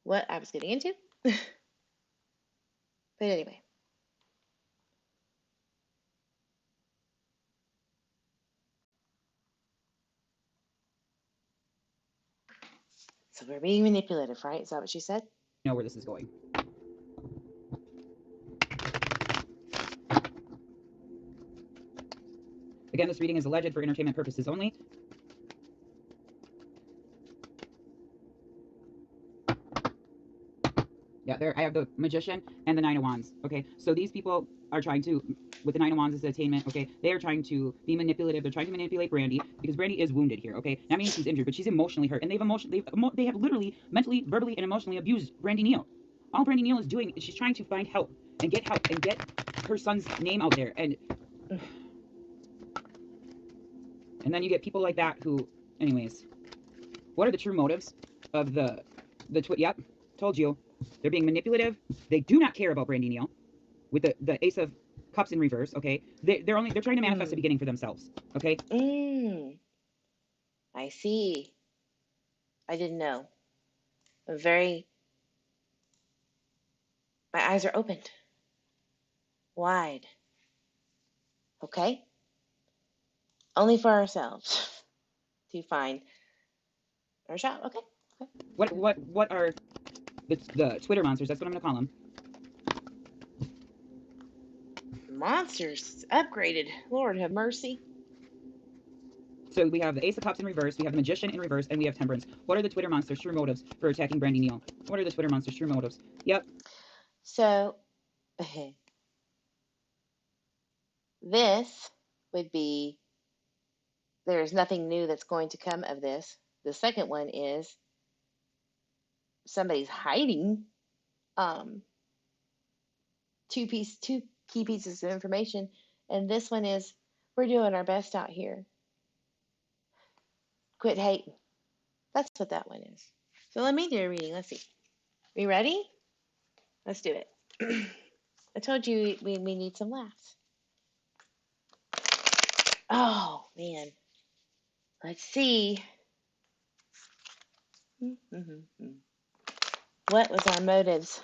Speaker 3: what I was getting into. But anyway. So we're being manipulative, right? Is that what she said?
Speaker 7: Know where this is going. Again, this reading is alleged for entertainment purposes only. Yeah, there I have the Magician and the Nine of Wands. Okay, so these people are trying to, with the Nine of Wands as the attainment, okay, they are trying to be manipulative. They're trying to manipulate Brandy because Brandy is wounded here, okay? Not meaning she's injured, but she's emotionally hurt, and they have literally, mentally, verbally, and emotionally abused Brandy Neal. All Brandy Neal is doing is she's trying to find help and get her son's name out there, and then you get people like that who, anyways, what are the true motives of the yep, told you. They're being manipulative. They do not care about Brandy Neal with the Ace of Cups in reverse, okay? They're trying to manifest a beginning for themselves, okay?
Speaker 3: I see. I didn't know. My eyes are opened. Wide. Okay? Only for ourselves to find our shot. Okay.
Speaker 7: What are the Twitter monsters? That's what I'm gonna call them.
Speaker 3: Monsters upgraded. Lord have mercy.
Speaker 7: So we have the Ace of Cups in reverse, we have the Magician in reverse, and we have Temperance. What are the Twitter monsters' true motives for attacking Brandy Neal? What are the Twitter monsters' true motives? Yep.
Speaker 3: So this would be, there's nothing new that's going to come of this. The second one is somebody's hiding two key pieces of information, and this one is we're doing our best out here. Quit hating. That's what that one is. So let me do a reading. Let's see. We ready? Let's do it. I told you we need some laughs. Oh man. Let's see. What was our motives?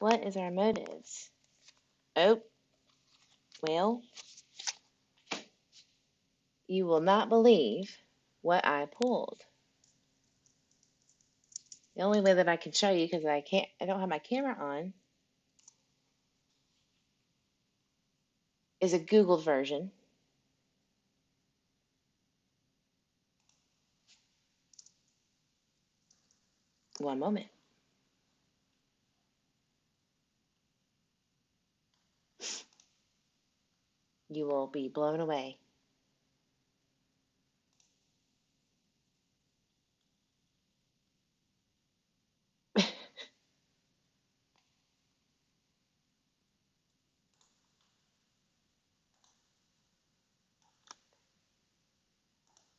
Speaker 3: What is our motives? Oh, well, you will not believe what I pulled. The only way that I can show you, because I don't have my camera on, is a Googled version. One moment. You will be blown away.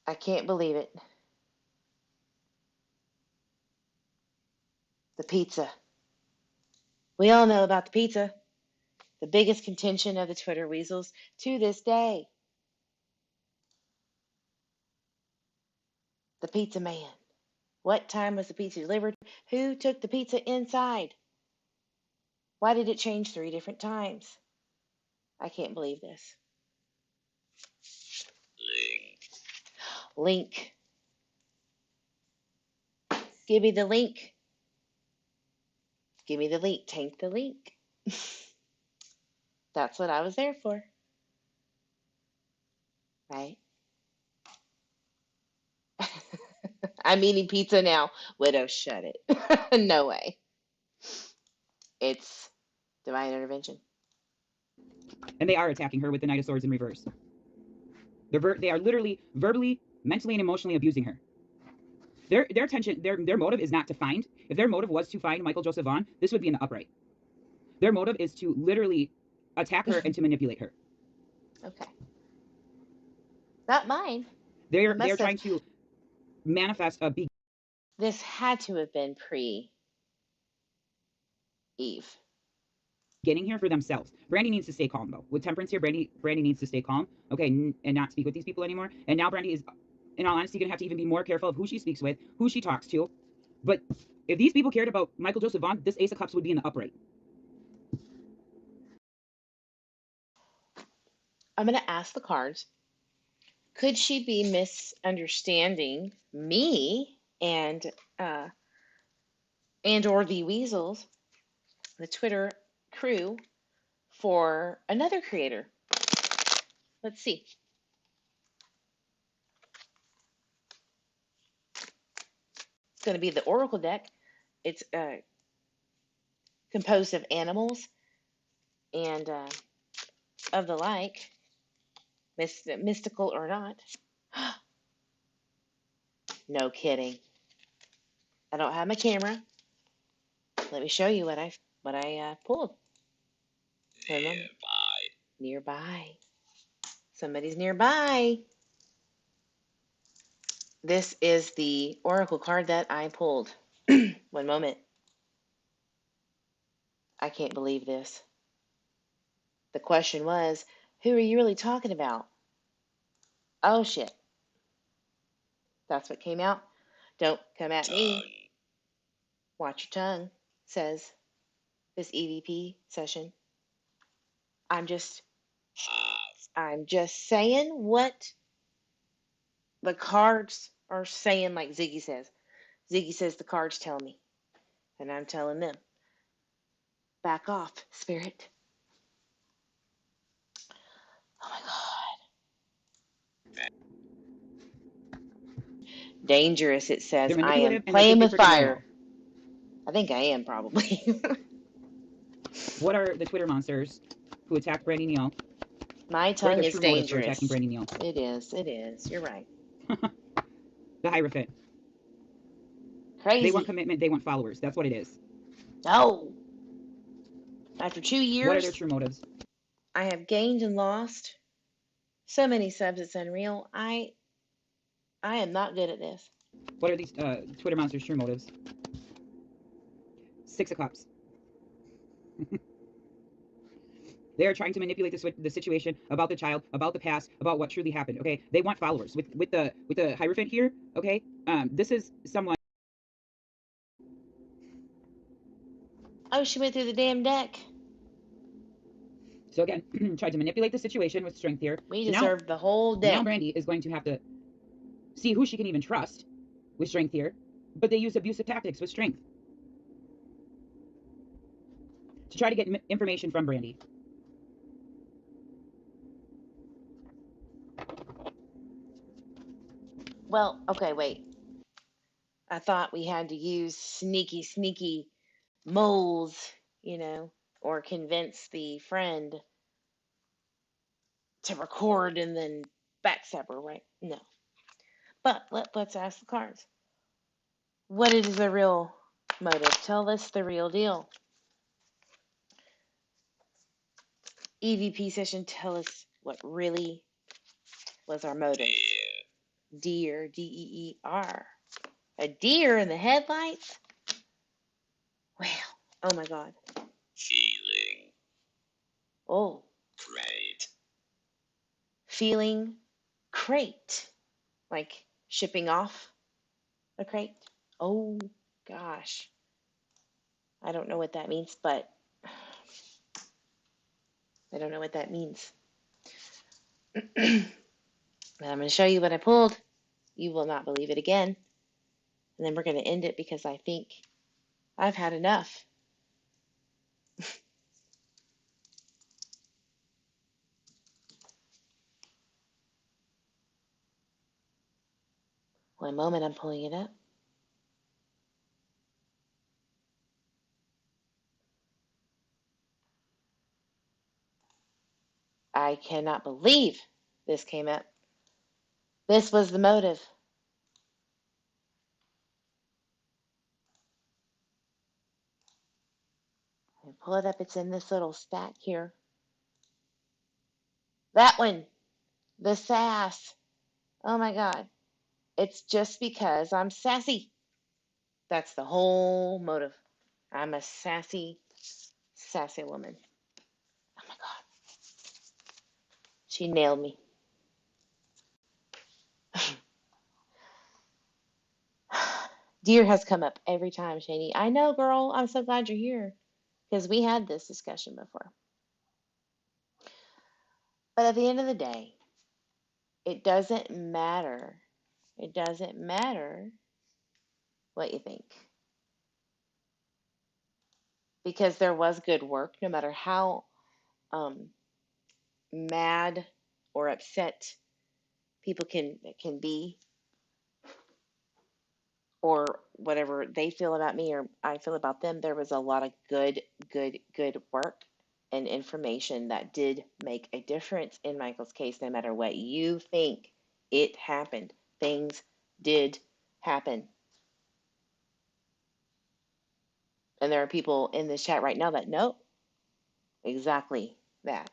Speaker 3: I can't believe it. The pizza. We all know about the pizza. The biggest contention of the Twitter weasels to this day. The pizza man. What time was the pizza delivered? Who took the pizza inside? Why did it change 3 different times? I can't believe this. Link. Give me the link. Give me the link. Tank the link. That's what I was there for. Right? I'm eating pizza now. Widow, shut it. No way. It's divine intervention.
Speaker 7: And they are attacking her with the Knight of Swords in reverse. They are literally verbally mentally and emotionally abusing her. Their intention, their motive is not to find. If their motive was to find Michael Joseph Vaughan, this would be in the upright. Their motive is to literally attack her and to manipulate her.
Speaker 3: Okay. Not mine.
Speaker 7: They're
Speaker 3: It must have-
Speaker 7: trying to manifest a
Speaker 3: This had to have been pre Eve.
Speaker 7: beginning here for themselves. Brandy needs to stay calm though. With Temperance here, Brandy needs to stay calm, okay, and not speak with these people anymore. And now Brandy is, in all honesty, gonna have to even be more careful of who she speaks with, who she talks to. But if these people cared about Michael Joseph Vaughan, this Ace of Cups would be in the upright.
Speaker 3: I'm going to ask the cards. Could she be misunderstanding me and or the Weasels, the Twitter crew, for another creator? Let's see. It's going to be the Oracle deck. It's composed of animals and of the like, mystical or not. No kidding. I don't have my camera. Let me show you what I pulled. Nearby. Somebody's nearby. This is the Oracle card that I pulled. One moment. I can't believe this. The question was, who are you really talking about? Oh, shit. That's what came out. Don't come at me. Watch your tongue, says this EVP session. I'm just saying what the cards are saying, like Ziggy says. Ziggy says the cards tell me. And I'm telling them. Back off, spirit. Oh my God. Dangerous, it says.
Speaker 7: They're
Speaker 3: I am
Speaker 7: manipulative and they
Speaker 3: playing
Speaker 7: think
Speaker 3: with
Speaker 7: they freaking know it
Speaker 3: fire. I think I am, probably.
Speaker 7: all. What are the Twitter monsters who attacked Brandy Neal?
Speaker 3: My
Speaker 7: What are
Speaker 3: tongue
Speaker 7: their
Speaker 3: is
Speaker 7: true motives for
Speaker 3: dangerous.
Speaker 7: attacking Brandy Neal?
Speaker 3: It is. You're right.
Speaker 7: The Hierophant.
Speaker 3: Crazy.
Speaker 7: They want commitment, they want followers. That's what it is.
Speaker 3: No. After 2
Speaker 7: What are
Speaker 3: years,
Speaker 7: their true motives?
Speaker 3: I have gained and lost so many subs, it's unreal. I am not good at this.
Speaker 7: What are these Twitter monsters' true motives? Six of Cups. They are trying to manipulate the situation, about the child, about the past, about what truly happened. Okay, they want followers. With the Hierophant here. Okay, this is someone.
Speaker 3: Oh, she went through the damn deck.
Speaker 7: So again, tried to manipulate the situation with strength here.
Speaker 3: We
Speaker 7: So
Speaker 3: deserve the whole deck.
Speaker 7: now Brandy is going to have to see who she can even trust with strength here. But they use abusive tactics with strength to try to get information from Brandy.
Speaker 3: Well, okay, wait. I thought we had to use sneaky moles, or convince the friend to record and then backstab her, right? No. But let's ask the cards. What is the real motive? Tell us the real deal. EVP session, tell us what really was our motive. Deer, D-E-E-R. A deer in the headlights? Well, oh my God.
Speaker 1: Feeling
Speaker 3: Oh,
Speaker 1: great.
Speaker 3: feeling crate. Like shipping off a crate? Oh, gosh. I don't know what that means, but I don't know what that means. But I'm going to show you what I pulled. You will not believe it again. And then we're going to end it because I think I've had enough. One moment, I'm pulling it up. I cannot believe this came up. This was the motive. Let me pull it up. It's in this little stack here. That one, the sass. Oh my God. It's just because I'm sassy. That's the whole motive. I'm a sassy, sassy woman. Oh my God. She nailed me. Deer has come up every time, Shani. I know, girl. I'm so glad you're here because we had this discussion before. But at the end of the day, it doesn't matter. It doesn't matter what you think because there was good work, no matter how um, mad or upset people can be, or whatever they feel about me or I feel about them. There was a lot of good work and information that did make a difference in Michael's case. No matter what you think, it happened. Things did happen. And there are people in this chat right now that know exactly that.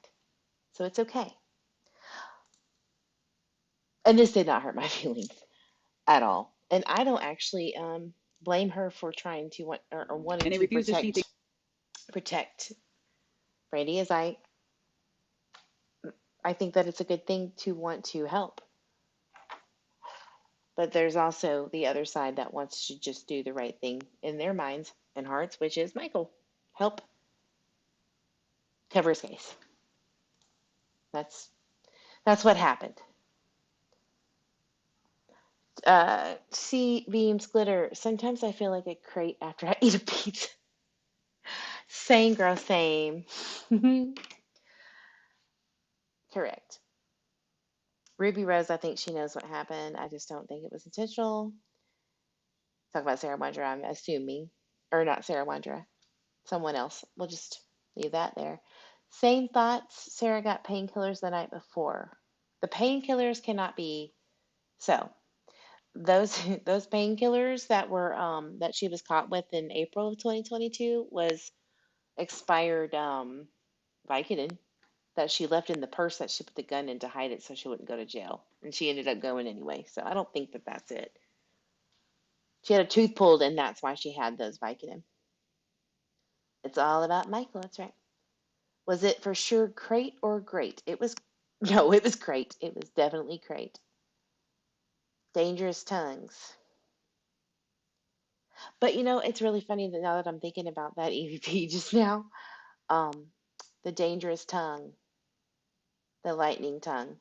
Speaker 3: So it's okay. And this did not hurt my feelings at all. And I don't actually blame her for trying to want or wanting
Speaker 7: And they
Speaker 3: to
Speaker 7: refuse to see things.
Speaker 3: protect Brandy, as I think that it's a good thing to want to help. But there's also the other side that wants to just do the right thing in their minds and hearts, which is Michael. Help cover his case. That's what happened. See, Beams Glitter. Sometimes I feel like a crate after I eat a pizza. Same, girl, same. Correct. Ruby Rose, I think she knows what happened. I just don't think it was intentional. Talk about Sarah Wondra, I'm assuming. Or not Sarah Wondra. Someone else. We'll just leave that there. Same thoughts. Sarah got painkillers the night before. The painkillers cannot be so. Those those painkillers that were that she was caught with in April of 2022 was expired Vicodin that she left in the purse that she put the gun in to hide it so she wouldn't go to jail. And she ended up going anyway. So I don't think that that's it. She had a tooth pulled and that's why she had those Vicodin. It's all about Michael. That's right. Was it for sure crate or great? It was, no, it was crate. It was definitely crate. Dangerous tongues. But you know, it's really funny that now that I'm thinking about that EVP just now, um, the dangerous tongue, the lightning tongue,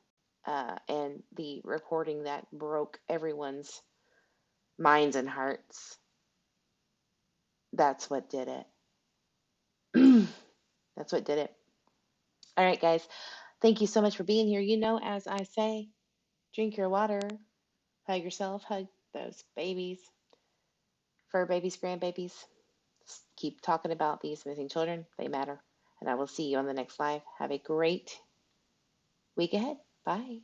Speaker 3: and the recording that broke everyone's minds and hearts. That's what did it. That's what did it. All right, guys. Thank you so much for being here. You know, as I say, drink your water, hug yourself, hug those babies, fur babies, grandbabies. Keep talking about these missing children. They matter. And I will see you on the next live. Have a great week ahead. Bye.